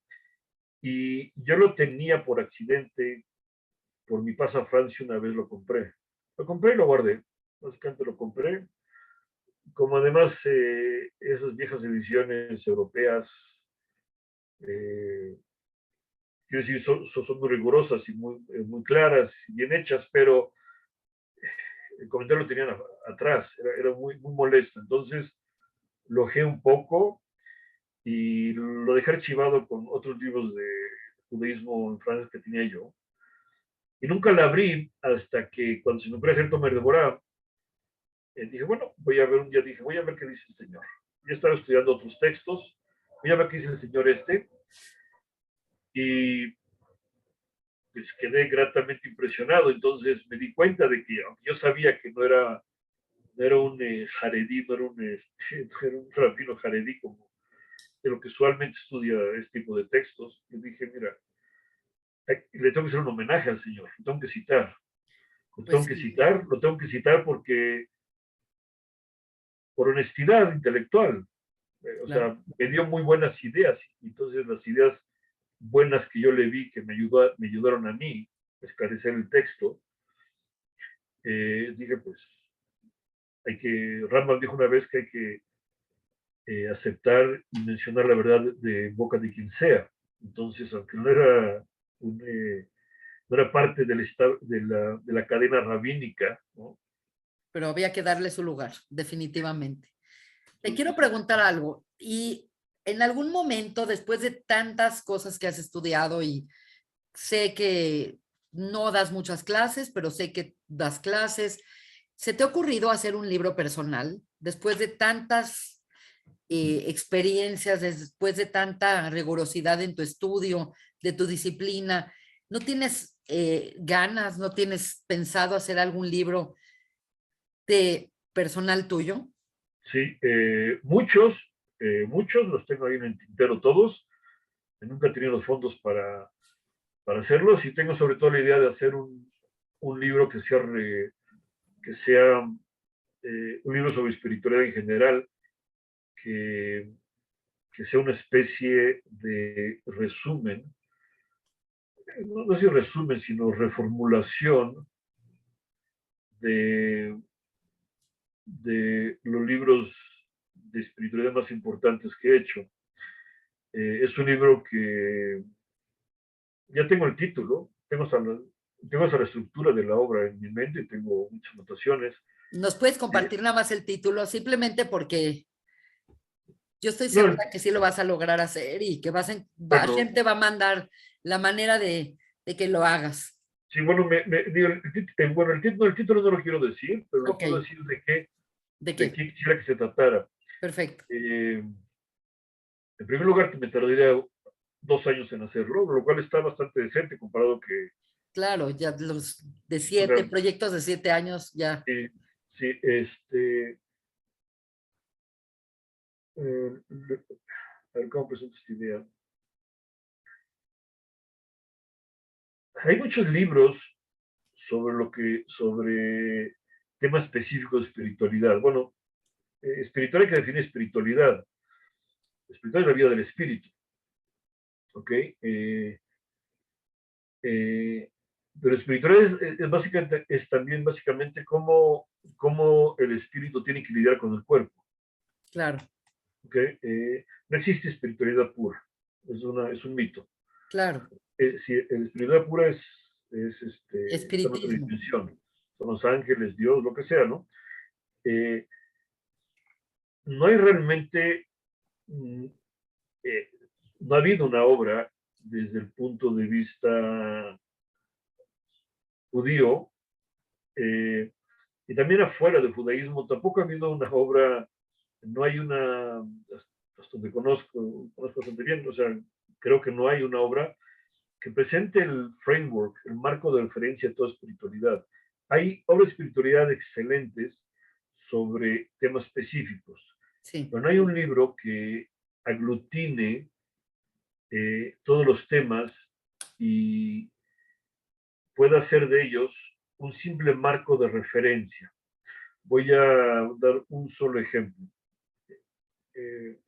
y yo lo tenía por accidente, por mi paso a Francia una vez lo compré. Lo compré y lo guardé. Básicamente lo compré. Como además esas viejas ediciones europeas, eh, quiero decir, son muy rigurosas y muy claras y bien hechas, pero el comentario lo tenían atrás, era muy molesto. Entonces lo ojé un poco y lo dejé archivado con otros libros de judaísmo en francés que tenía yo. Y nunca la abrí hasta que cuando se me ocurrió hacer Tomer de Borá, dije, bueno, voy a ver qué dice el señor. Yo estaba estudiando otros textos, voy a ver qué dice el señor y pues quedé gratamente impresionado. Entonces me di cuenta de que, aunque yo sabía que no era un jaredí, no era un rabino jaredí como de lo que usualmente estudia este tipo de textos, yo dije, mira, le tengo que hacer un homenaje al señor, lo tengo que citar, Pues sí, lo tengo que citar porque por honestidad intelectual. O claro. sea, me dio muy buenas ideas, y entonces las ideas buenas que yo le vi que me ayudaron a mí a esclarecer el texto, dije, pues, Rambam dijo una vez que hay que aceptar y mencionar la verdad de boca de quien sea. Entonces, aunque no era parte de la cadena rabínica, ¿no? Pero había que darle su lugar, definitivamente. Te quiero Entonces, preguntar algo. Y en algún momento, después de tantas cosas que has estudiado y sé que no das muchas clases, pero sé que das clases, ¿Se te ha ocurrido hacer un libro personal después de tantas experiencias, después de tanta rigurosidad en tu estudio, de tu disciplina? ¿No tienes ganas, no tienes pensado hacer algún libro de personal tuyo? Sí, muchos los tengo ahí en el tintero todos. Nunca he tenido los fondos para hacerlos y tengo sobre todo la idea de hacer un libro que sea un libro sobre espiritualidad en general, que, que sea una especie de resumen, no sé si resumen, sino reformulación de, de los libros de espiritualidad más importantes que he hecho. Es un libro que ya tengo el título, tengo hasta la estructura de la obra en mi mente, tengo muchas anotaciones. ¿Nos puedes Eh, compartir nada más el título? Simplemente porque yo estoy no, segura que sí lo vas a lograr hacer y que bueno, Hashem te va a mandar la manera de que lo hagas. sí, bueno, digo, bueno, el título no lo quiero decir, pero le Ok, puedo decir ¿de de qué? qué quisiera que se tratara. Perfecto. En primer lugar, que me tardaría 2 años en hacerlo, lo cual está bastante decente comparado que, Claro, ya los de o sea, 7 proyectos de 7 años, ya. sí, sí, a ver cómo presento esta idea. Hay muchos libros sobre temas específicos de espiritualidad. Bueno, espiritualidad que define espiritualidad. Espiritualidad es la vida del espíritu, ¿ok? Eh, pero espiritualidad básicamente, es también básicamente cómo el espíritu tiene que lidiar con el cuerpo, Claro, ¿ok? No existe espiritualidad pura, es un mito. claro. Si la espiritualidad pura está en otra Espiritismo. dimensión, son los ángeles, Dios, lo que sea, ¿no? Eh, no hay realmente, mm, eh, no ha habido una obra desde el punto de vista judío, eh, y también afuera del judaísmo, tampoco ha habido una obra, no hay hasta donde conozco bastante bien, o sea, creo que no hay una obra que presente el framework, el marco de referencia a toda espiritualidad. Hay obras de espiritualidad excelentes sobre temas específicos, Sí, pero no hay un libro que aglutine todos los temas y pueda hacer de ellos un simple marco de referencia. Voy a dar un solo ejemplo. Eh,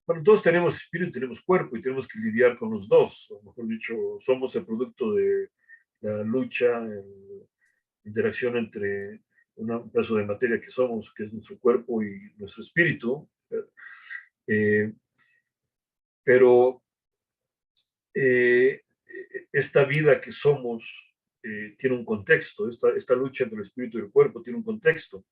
bueno, todos tenemos espíritu, tenemos cuerpo y tenemos que lidiar con los dos, o mejor dicho, somos el producto de la lucha, la interacción entre un pedazo de materia que somos, que es nuestro cuerpo y nuestro espíritu, eh, pero eh, esta vida que somos tiene un contexto, esta lucha entre el espíritu y el cuerpo tiene un contexto.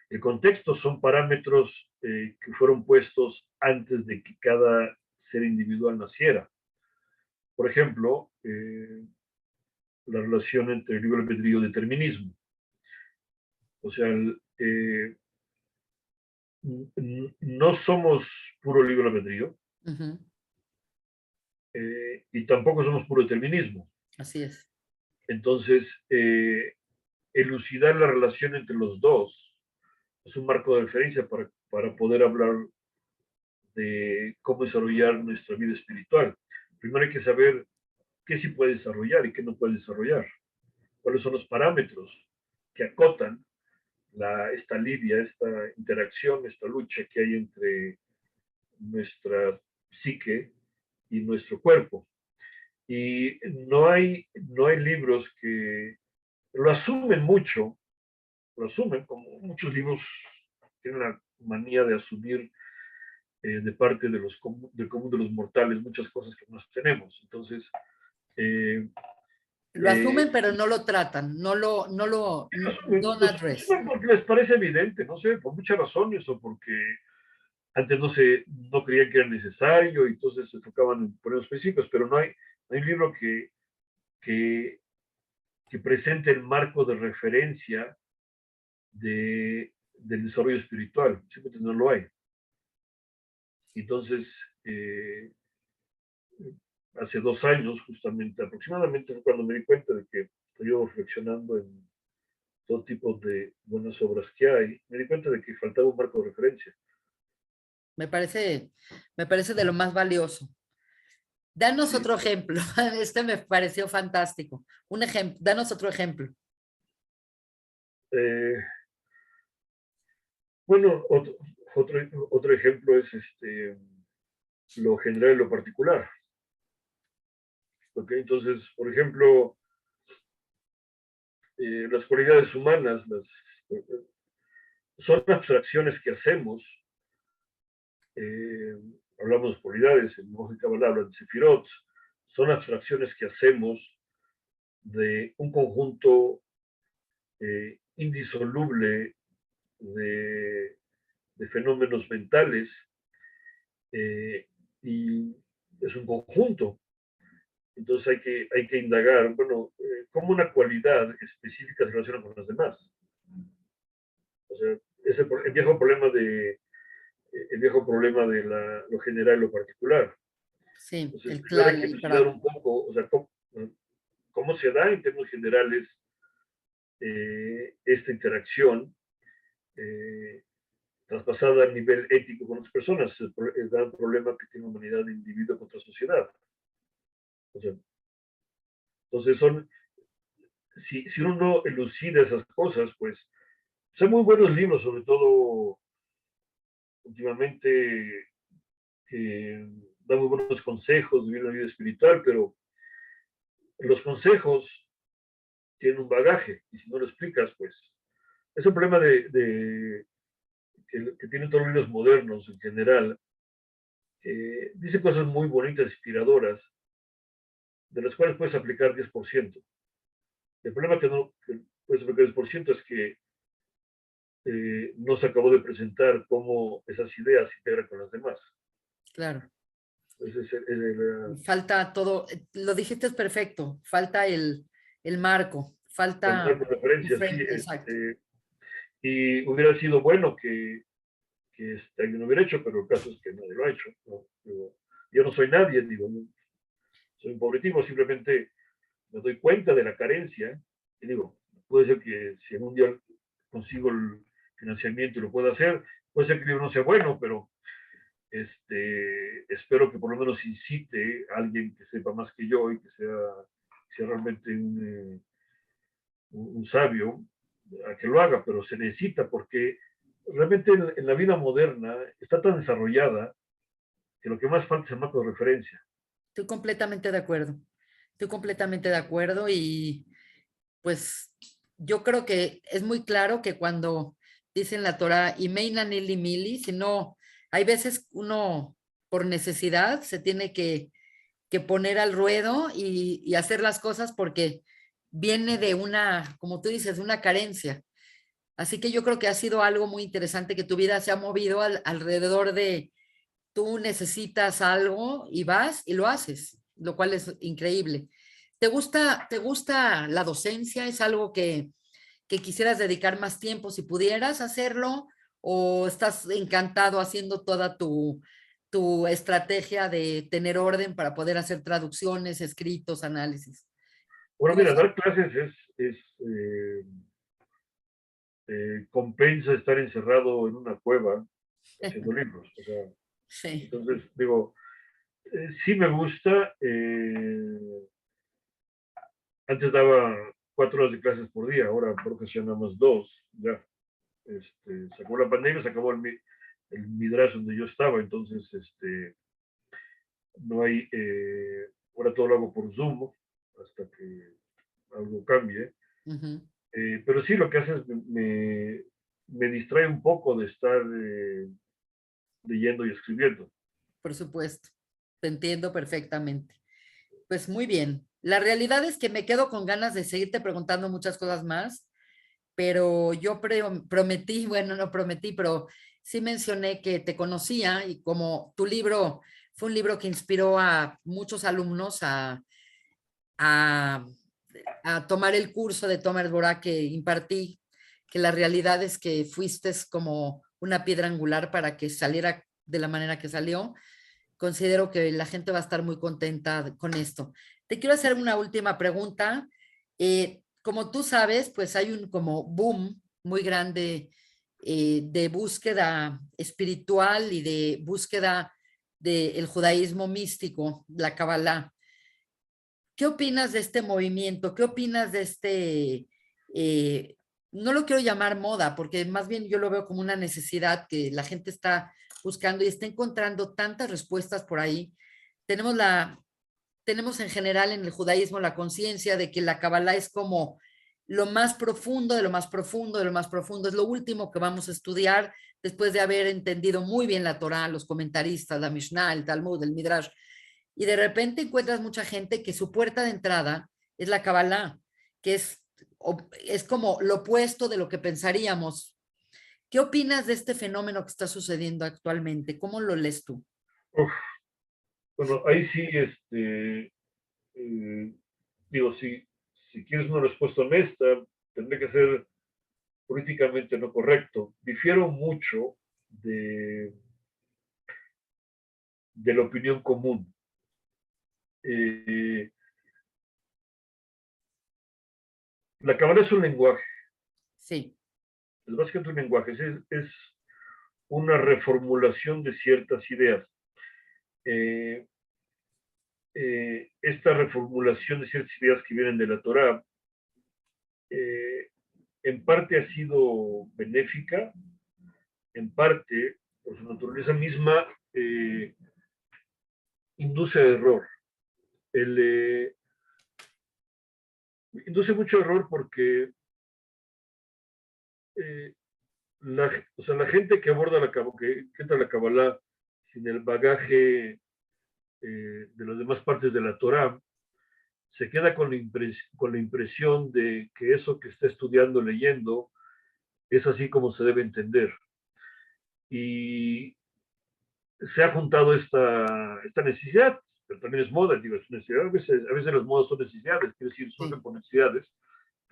El contexto son parámetros que fueron puestos antes de que cada ser individual naciera. Por ejemplo, la relación entre libre albedrío y determinismo. O sea, no somos puro libre albedrío ujú, y tampoco somos puro determinismo. así es. Entonces, elucidar la relación entre los dos es un marco de referencia para poder hablar de cómo desarrollar nuestra vida espiritual. Primero hay que saber qué sí puede desarrollar y qué no puede desarrollar. Cuáles son los parámetros que acotan esta lidia, esta interacción, esta lucha que hay entre nuestra psique y nuestro cuerpo. Y no hay libros que lo asumen mucho, lo asumen como muchos libros tienen la manía de asumir de parte del común de los mortales muchas cosas que no tenemos. Entonces, eh, Lo eh, asumen, pero no lo tratan, asumen, don't address. asumen porque les parece evidente, no sé, por muchas razones o porque antes no creían que era necesario y entonces se enfocaban en poner específicos, pero no hay un libro que que presente el marco de referencia del desarrollo espiritual. Simplemente no lo hay. Entonces, hace 2 años, justamente, aproximadamente, fue cuando me di cuenta de que estoy yo reflexionando en todo tipo de buenas obras que hay, me di cuenta de que faltaba un marco de referencia. Me parece de lo más valioso. Danos Sí. otro ejemplo. Este me pareció fantástico. Un ejemplo, danos otro ejemplo. Eh, bueno, otro ejemplo es lo general y lo particular. ¿Okay? Entonces, por ejemplo, las cualidades humanas son abstracciones que hacemos. Hablamos de cualidades, en Música habla de Sefirot, son abstracciones que hacemos de un conjunto indisoluble de fenómenos mentales, y es un conjunto. Entonces hay que indagar, bueno, cómo una cualidad específica se relaciona con las demás. O sea, el viejo problema de lo general y lo particular. Sí, Entonces, el primero hay clan, que el elucidar clan. un poco, o sea, cómo se da en términos generales esta interacción traspasada a nivel ético con otras personas. El gran problema que tiene la humanidad de individuo contra sociedad. O sea, entonces si uno no elucida esas cosas, pues son muy buenos libros, sobre todo últimamente, que dan muy buenos consejos de vivir la vida espiritual, pero los consejos tienen un bagaje, y si no lo explicas, pues es un problema que tienen todos los libros modernos en general. Dice cosas muy bonitas, inspiradoras, de las cuales puedes aplicar 10%. El problema que puedes aplicar 10% es que no se acabó de presentar cómo esas ideas se integran con las demás. Claro. Ese es Falta todo, lo dijiste es perfecto. Falta el marco, el falta marco de referencia, sí. exacto. Y hubiera sido bueno que alguien lo hubiera hecho, pero el caso es que nadie lo ha hecho. ¿No? Yo no soy nadie, digo, no, soy un pobre tipo, simplemente me doy cuenta de la carencia y digo, puede ser que si algún día consigo el financiamiento y lo pueda hacer, puede ser que el libro no sea bueno, pero espero que por lo menos incite a alguien que sepa más que yo y que sea realmente un sabio a que lo haga, pero se necesita porque realmente en la vida moderna está tan desarrollada que lo que más falta es el marco de referencia. Estoy completamente de acuerdo. Estoy completamente de acuerdo y pues yo creo que es muy claro que cuando dicen la Torah, y meina nili mili, si no, hay veces uno por necesidad se tiene que poner al ruedo y hacer las cosas porque viene de una, como tú dices, de una carencia. Así que yo creo que ha sido algo muy interesante que tu vida se ha movido alrededor de tú necesitas algo y vas y lo haces, lo cual es increíble. Te gusta la docencia? ¿Es algo que quisieras dedicar más tiempo si pudieras hacerlo? ¿O estás encantado haciendo toda tu estrategia de tener orden para poder hacer traducciones, escritos, análisis? Bueno, ¿Cómo mira, fue? dar clases compensa estar encerrado en una cueva haciendo libros. O sea, Sí, entonces digo, sí me gusta. Antes daba 4 horas de clases por día, ahora por ocasión nada más 2. Ya, se acabó la pandemia, se acabó el midrash donde yo estaba, entonces no hay, ahora todo lo hago por Zoom hasta que algo cambie. ujú, Pero sí, lo que hace es me distrae un poco de estar leyendo y escribiendo. por supuesto. Te entiendo perfectamente. Pues muy bien. La realidad es que me quedo con ganas de seguirte preguntando muchas cosas más, pero yo prometí, bueno, no prometí, pero sí mencioné que te conocía y como tu libro fue un libro que inspiró a muchos alumnos a a tomar el curso de Tomer Dvorá que impartí, que la realidad es que fuiste como una piedra angular para que saliera de la manera que salió. Considero que la gente va a estar muy contenta con esto. Te quiero hacer una última pregunta. Como tú sabes, pues hay un como boom muy grande de búsqueda espiritual y de búsqueda del judaísmo místico, la Kabbalah. ¿Qué opinas de este movimiento? ¿Qué opinas de eh, no lo quiero llamar moda, porque más bien yo lo veo como una necesidad que la gente está buscando y está encontrando tantas respuestas por ahí? Tenemos tenemos en general en el judaísmo la conciencia de que la Kabbalah es como lo más profundo de lo más profundo de lo más profundo, es lo último que vamos a estudiar después de haber entendido muy bien la Torá, los comentaristas, la Mishnah, el Talmud, el Midrash, y de repente encuentras mucha gente que su puerta de entrada es la Kabbalah, que es como lo opuesto de lo que pensaríamos. ¿Qué opinas de este fenómeno que está sucediendo actualmente? ¿Cómo lo lees tú? Uf, bueno, ahí sí, digo, si quieres una respuesta honesta, tendré que ser políticamente no correcto. Difiero mucho de la opinión común. Eh, la Kabbalah es un lenguaje, Sí, es básicamente un lenguaje, es una reformulación de ciertas ideas. Eh, esta reformulación de ciertas ideas que vienen de la Torá, eh, en parte ha sido benéfica, en parte, por su naturaleza misma, induce error. El, induce mucho error porque eh, o sea, la gente que aborda que entra a la Kabbalah sin el bagaje de las demás partes de la Torá, se queda con la impresión de que eso que está estudiando, leyendo, es así como se debe entender. Y se ha juntado esta necesidad, pero también es moda, digo, es necesidad, a veces las modas son necesidades, quiere decir, surgen sí, por necesidades.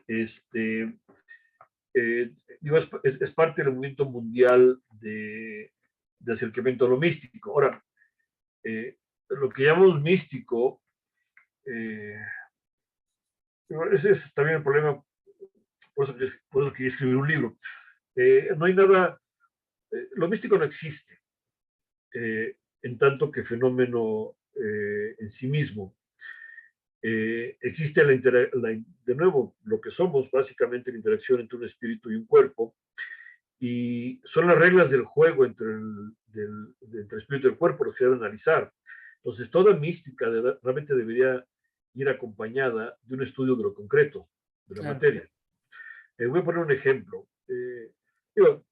Este, digo, es parte del movimiento mundial de acercamiento a lo místico. Ahora, lo que llamamos místico, eh, ese es también el problema, por eso quería escribir un libro. No hay nada, lo místico no existe, en tanto que fenómeno en sí mismo. Existe de nuevo, lo que somos, básicamente la interacción entre un espíritu y un cuerpo, y son las reglas del juego entre el espíritu y el cuerpo lo que se debe analizar. Entonces, toda mística realmente debería ir acompañada de un estudio de lo concreto, de la claro. materia. Voy a poner un ejemplo. Digo,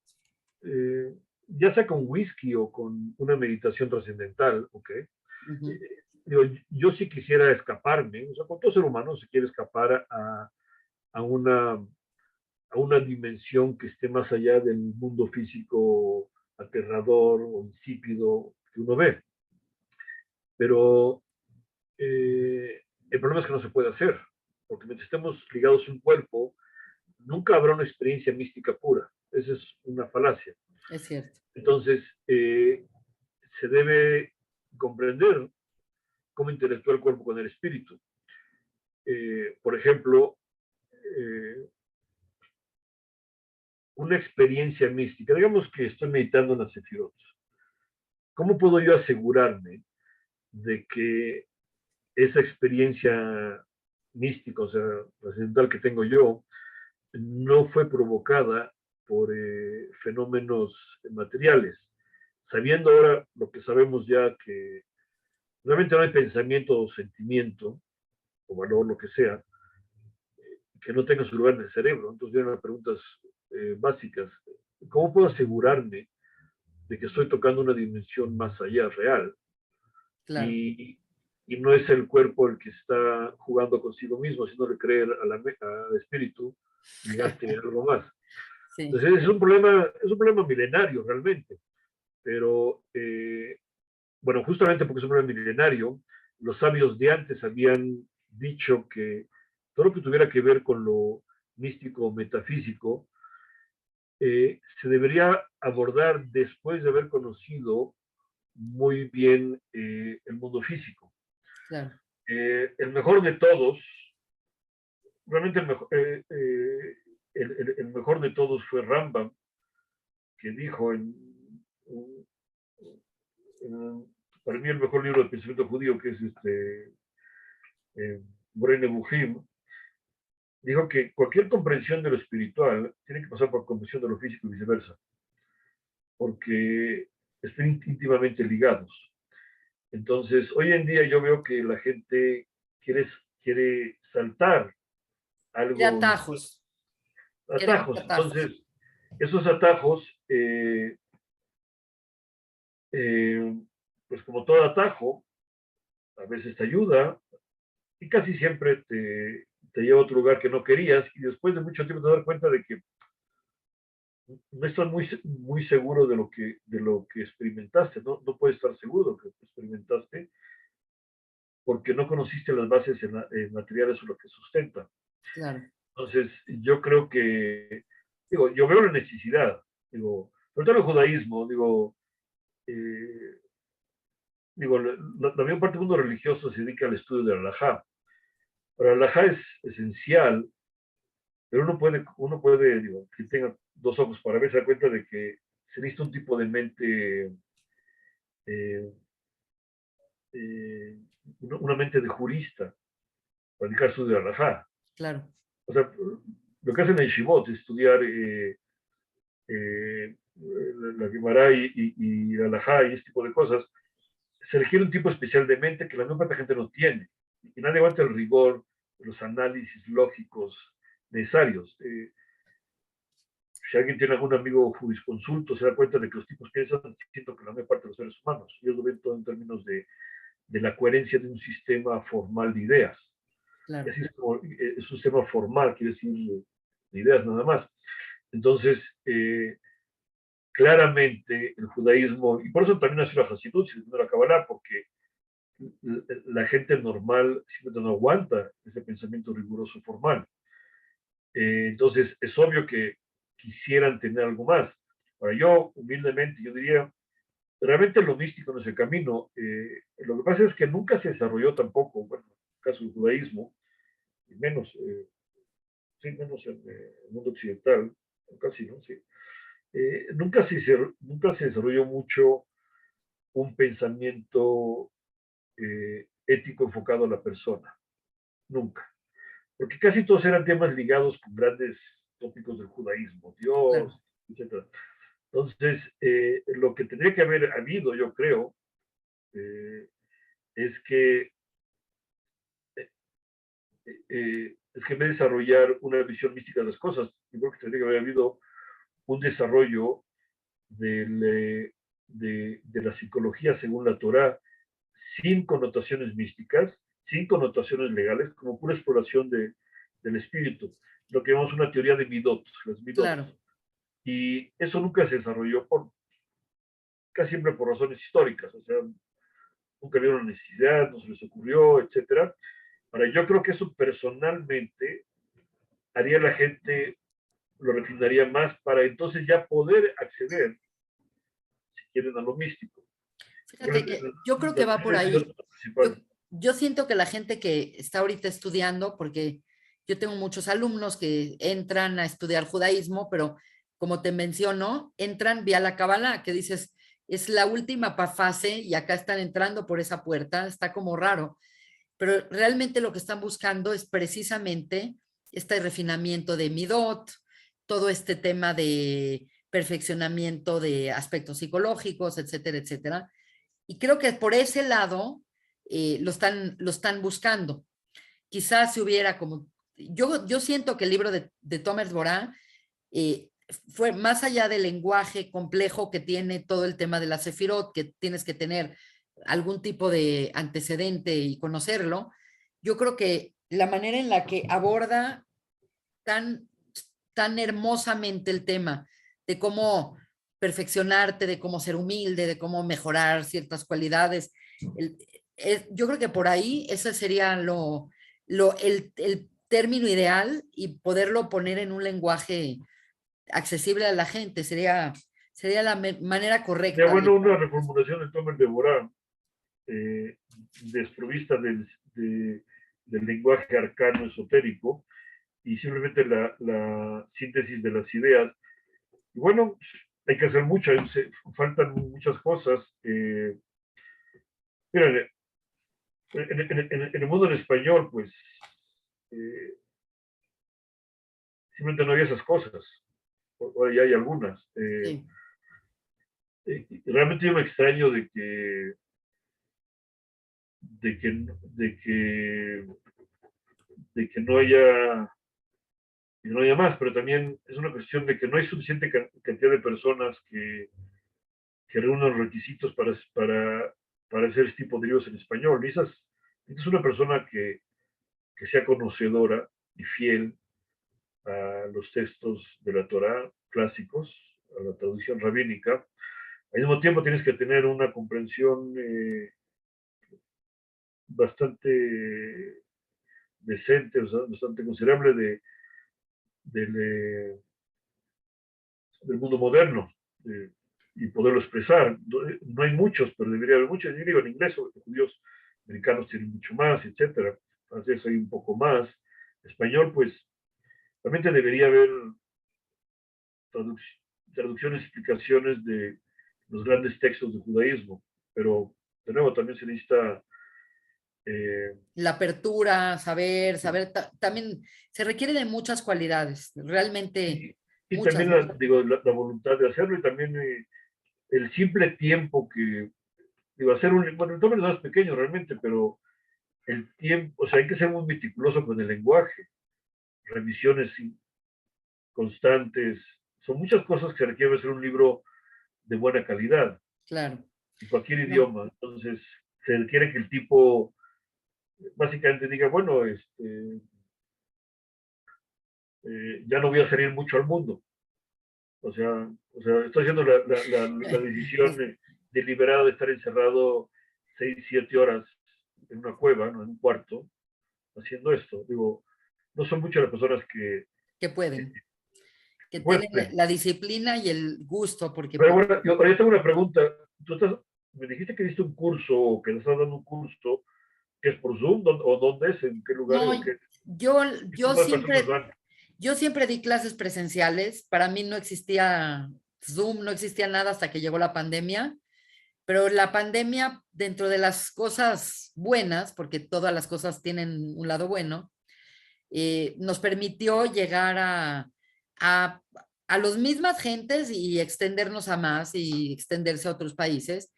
ya sea con whisky o con una meditación trascendental, ¿ok? Ujú. Digo, yo sí quisiera escaparme, o sea, con todo ser humano se quiere escapar a una dimensión que esté más allá del mundo físico aterrador o insípido que uno ve. Pero el problema es que no se puede hacer, porque mientras estemos ligados a un cuerpo, nunca habrá una experiencia mística pura. Esa es una falacia. Es cierto. Entonces, se debe comprender cómo interactúa el cuerpo con el espíritu. Por ejemplo, eh, una experiencia mística. Digamos que estoy meditando en las Sefirot. ¿Cómo puedo yo asegurarme de que esa experiencia mística, o sea, trascendental que tengo yo, no fue provocada por fenómenos materiales? Sabiendo ahora lo que sabemos ya, que realmente no hay pensamiento o sentimiento, o valor, lo que sea, que no tenga su lugar en el cerebro. Entonces vienen las preguntas básicas. ¿Cómo puedo asegurarme de que estoy tocando una dimensión más allá, real? Claro. Y, y no es el cuerpo el que está jugando consigo mismo, haciéndole creer al espíritu, llegaste a algo más. Sí, Entonces es un problema milenario realmente, pero bueno, justamente porque es un problema milenario, los sabios de antes habían dicho que todo lo que tuviera que ver con lo místico o metafísico, se debería abordar después de haber conocido muy bien el mundo físico. Claro. El mejor de todos, realmente el mejor de todos fue Rambam, que dijo para mí el mejor libro de pensamiento judío, que es Moreh Nevuchim, dijo que cualquier comprensión de lo espiritual tiene que pasar por comprensión de lo físico y viceversa, porque están íntimamente ligados. Entonces, hoy en día yo veo que la gente quiere saltar De algo, atajos. Queremos atajos. atajos. Entonces, esos atajos, pues como todo atajo, a veces te ayuda y casi siempre te lleva a otro lugar que no querías y después de mucho tiempo te das cuenta de que no estás muy seguro de lo que experimentaste, no puedes estar seguro de lo que experimentaste porque no conociste las bases materiales o lo que sustenta. Claro. Entonces, yo creo que, digo, yo veo la necesidad, digo, sobre todo el judaísmo, eh, la mayor parte del mundo religioso se dedica al estudio de la halajá. Pero la halajá es esencial, pero digo, que tenga dos ojos para ver, se da cuenta de que se necesita un tipo de mente, eh, eh, una mente de jurista para dedicar al estudio de la halajá. Claro. O sea, lo que hacen en Shivot, estudiar la Gemara y la halajá y este tipo de cosas, se requiere un tipo especial de mente que la mayor parte de la gente no tiene. Y nadie aguanta el rigor de los análisis lógicos necesarios. Si alguien tiene algún amigo jurisconsulto, se da cuenta de que los tipos piensan distinto que la mayor parte de los seres humanos. Ellos lo ven todo en términos de la coherencia de un sistema formal de ideas. Y Claro. así es como es un sistema formal, quiere decir de ideas nada más. Entonces, claramente el judaísmo, y por eso también nació la Hasidut, y la Kabbalah, porque la gente normal simplemente no aguanta ese pensamiento riguroso formal. Entonces, es obvio que quisieran tener algo más. Ahora, yo, humildemente, yo diría, realmente lo místico no es el camino. Lo que pasa es que nunca se desarrolló tampoco, bueno, en el caso del judaísmo, y menos, sí, menos en el mundo occidental, casi, ¿no? Sí. Nunca se desarrolló mucho un pensamiento ético enfocado a la persona. Nunca. Porque casi todos eran temas ligados con grandes tópicos del judaísmo, Claro. Dios, etc. Entonces, lo que tendría que haber habido, yo creo, eh, es que es que en vez de desarrollar una visión mística de las cosas, yo creo que tendría que haber habido un desarrollo de la psicología según la Torah, sin connotaciones místicas, sin connotaciones legales, como pura exploración del espíritu, lo que llamamos una teoría de midot, las midot. Claro. Y eso nunca se desarrolló casi siempre por razones históricas, o sea, nunca vieron la necesidad, no se les ocurrió, etcétera. Ahora, yo creo que eso personalmente haría a la gente, lo refinaría más para entonces ya poder acceder, si quieren, a lo místico. Fíjate que yo creo que va por ahí. Yo, yo siento que la gente que está ahorita estudiando, porque yo tengo muchos alumnos que entran a estudiar judaísmo, pero como te menciono, entran vía la Kabbalah, que dices, es la última fase y acá están entrando por esa puerta, está como raro, pero realmente lo que están buscando es precisamente este refinamiento de Midot, todo este tema de perfeccionamiento de aspectos psicológicos, etcétera, etcétera. Y creo que por ese lado lo están buscando. Quizás si hubiera como, yo siento que el libro de Tomer Borá fue más allá del lenguaje complejo que tiene todo el tema de la Sefirot, que tienes que tener algún tipo de antecedente y conocerlo. Yo creo que la manera en la que aborda tan, tan hermosamente el tema de cómo perfeccionarte, de cómo ser humilde, de cómo mejorar ciertas cualidades. Yo creo que por ahí ese sería término ideal y poderlo poner en un lenguaje accesible a la gente. Sería la manera Sería correcta. bueno una reformulación del Tomer de Borá, desprovista del lenguaje arcano esotérico y simplemente la síntesis de las ideas. Y bueno, hay que hacer mucho, faltan muchas cosas. Mira, en el mundo del español, pues, eh, simplemente no había esas cosas. Ahora ya hay algunas. Sí. Realmente yo me extraño de que, de que, de que no haya más, pero también es una cuestión de que no hay suficiente cantidad de personas que reúnan los requisitos para hacer este tipo de libros en español. Es una persona que sea conocedora y fiel a los textos de la Torá clásicos, a la traducción rabínica. Al mismo tiempo tienes que tener una comprensión bastante decente, o sea, bastante considerable del, del mundo moderno y poderlo expresar. No hay muchos, pero debería haber muchos. Yo digo en inglés, los judíos americanos tienen mucho más, etcétera. Francés hay un poco más. Español, pues, realmente debería haber traducciones, explicaciones de los grandes textos de judaísmo, pero de nuevo también se necesita La apertura, saber, también se requiere de muchas cualidades, realmente y, y muchas, también muchas. la voluntad de hacerlo y también el simple tiempo que, digo, hacer bueno, el tamaño no es pequeño realmente, pero el tiempo, o sea, hay que ser muy meticuloso con el lenguaje, revisiones constantes, son muchas cosas que requiere ser un libro de buena calidad, Claro. en cualquier No, idioma, entonces se requiere que el tipo básicamente diga, bueno, ya no voy a salir mucho al mundo, estoy haciendo la decisión deliberada de estar encerrado 6, 7 horas en una cueva, ¿no? En un cuarto, haciendo esto. Digo, no son muchas las personas que que pueden, que tienen pueden. la disciplina y el gusto, porque Pero pues, bueno, yo tengo una pregunta. Me dijiste que diste un curso o que le estás dando un curso, ¿que es por Zoom? ¿O dónde es? ¿En qué lugares? no, ¿O yo, qué yo tipo de personas siempre, van? yo siempre di clases presenciales. Para mí no existía Zoom, no existía nada hasta que llegó la pandemia. Pero la pandemia, dentro de las cosas buenas, porque todas las cosas tienen un lado bueno, nos permitió llegar a, a las mismas gentes y extendernos a más y extenderse a otros países.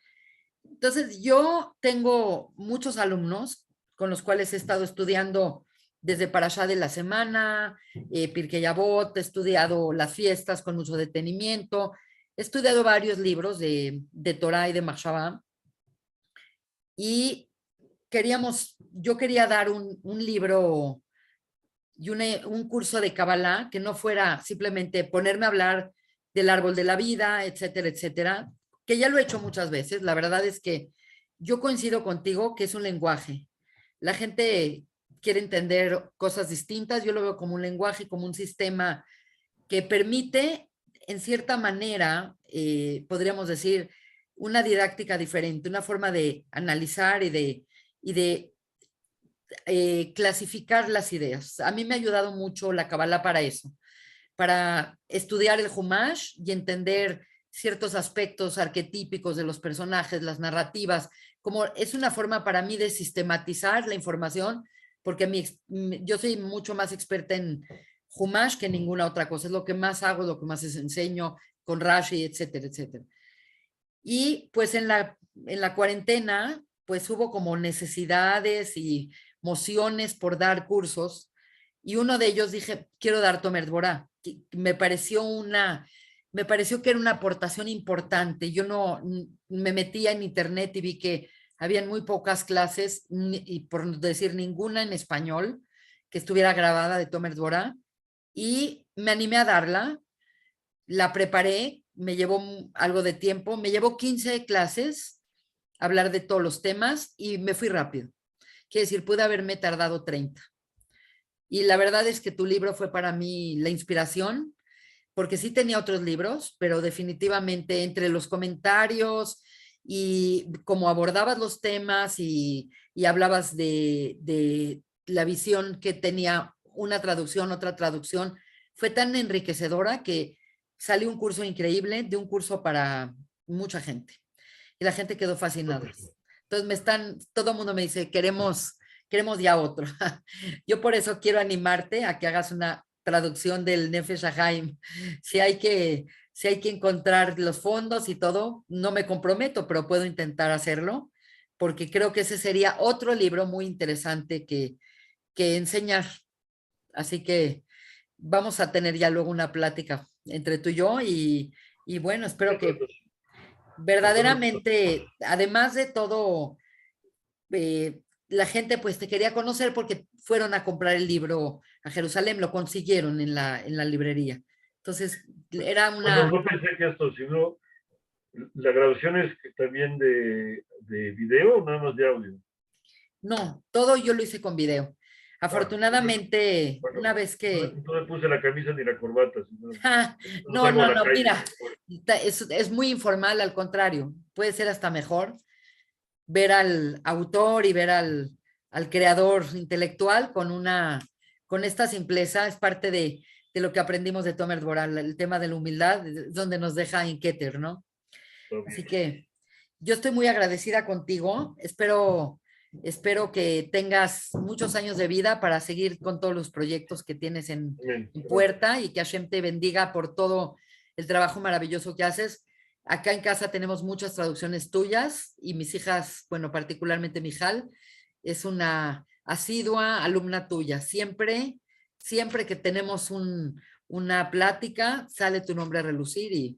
Entonces, yo tengo muchos alumnos con los cuales he estado estudiando desde Parashá de la semana, Pirkei Avot, he estudiado las fiestas con mucho detenimiento, he estudiado varios libros de Torah y de Machshavá y yo quería dar un libro y un curso de Kabbalah que no fuera simplemente ponerme a hablar del árbol de la vida, etcétera, etcétera, que ya lo he hecho muchas veces. La verdad es que yo coincido contigo que es un lenguaje. La gente quiere entender cosas distintas, yo lo veo como un lenguaje, como un sistema que permite, en cierta manera, podríamos decir, una didáctica diferente, una forma de analizar y de clasificar las ideas. A mí me ha ayudado mucho la Kabbalah para eso, para estudiar el Humash y entender ciertos aspectos arquetípicos de los personajes, las narrativas, como es una forma para mí de sistematizar la información, porque yo soy mucho más experta en Humash que ninguna otra cosa, es lo que más hago, lo que más les enseño con Rashi, etcétera, etcétera. Y pues en la cuarentena, pues hubo como necesidades y mociones por dar cursos. Y uno de ellos dije, quiero dar Tomer Dvorá. Me pareció que era una aportación importante. Yo no me metía en internet y vi que habían muy pocas clases, y por decir ninguna en español, que estuviera grabada de Tomer Dvorá. Y me animé a darla, la preparé, me llevó algo de tiempo, me llevó 15 clases, hablar de todos los temas y me fui rápido. Quiere decir, pude haberme tardado 30. y la verdad es que tu libro fue para mí la inspiración, porque sí tenía otros libros, pero definitivamente entre los comentarios y cómo abordabas los temas y hablabas de la visión que tenía una traducción, otra traducción, fue tan enriquecedora que salió un curso increíble, de un curso para mucha gente. Y la gente quedó fascinada. Entonces todo el mundo me dice, queremos ya otro. Yo por eso quiero animarte a que hagas una traducción del Nefesh Haim. Si hay que encontrar los fondos y todo, no me comprometo, pero puedo intentar hacerlo, porque creo que ese sería otro libro muy interesante que enseñar. Así que vamos a tener ya luego una plática entre tú y yo y bueno, espero que verdaderamente, además de todo, la gente pues te quería conocer porque fueron a comprar el libro a Jerusalén, lo consiguieron en la librería. Entonces, era Bueno, una... no pensé que esto, sino la grabación es también de video o nada más de audio. No, todo yo lo hice con video. Afortunadamente, Bueno, una vez que... no me puse la camisa ni la corbata, sino no No, salgo a no, la no, calle. mira, es muy informal, al contrario, puede ser hasta mejor ver al autor y ver al creador intelectual con esta simpleza, es parte de lo que aprendimos de Tomer Dvorak, el tema de la humildad, es donde nos deja en Keter, ¿no? Así que yo estoy muy agradecida contigo, espero que tengas muchos años de vida para seguir con todos los proyectos que tienes en puerta y que Hashem te bendiga por todo el trabajo maravilloso que haces. Acá en casa tenemos muchas traducciones tuyas y mis hijas, bueno, particularmente Mijal, es una asidua alumna tuya. Siempre que tenemos una plática, sale tu nombre a relucir y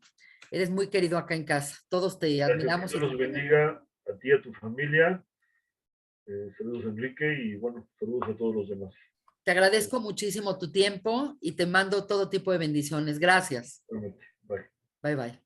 eres muy querido acá en casa. Todos te Gracias, admiramos que y Dios te los queremos. bendiga a ti y a tu familia. Saludos, Enrique, y bueno, saludos a todos los demás. Te agradezco muchísimo tu tiempo y te mando todo tipo de bendiciones. Gracias. Bye. Bye bye.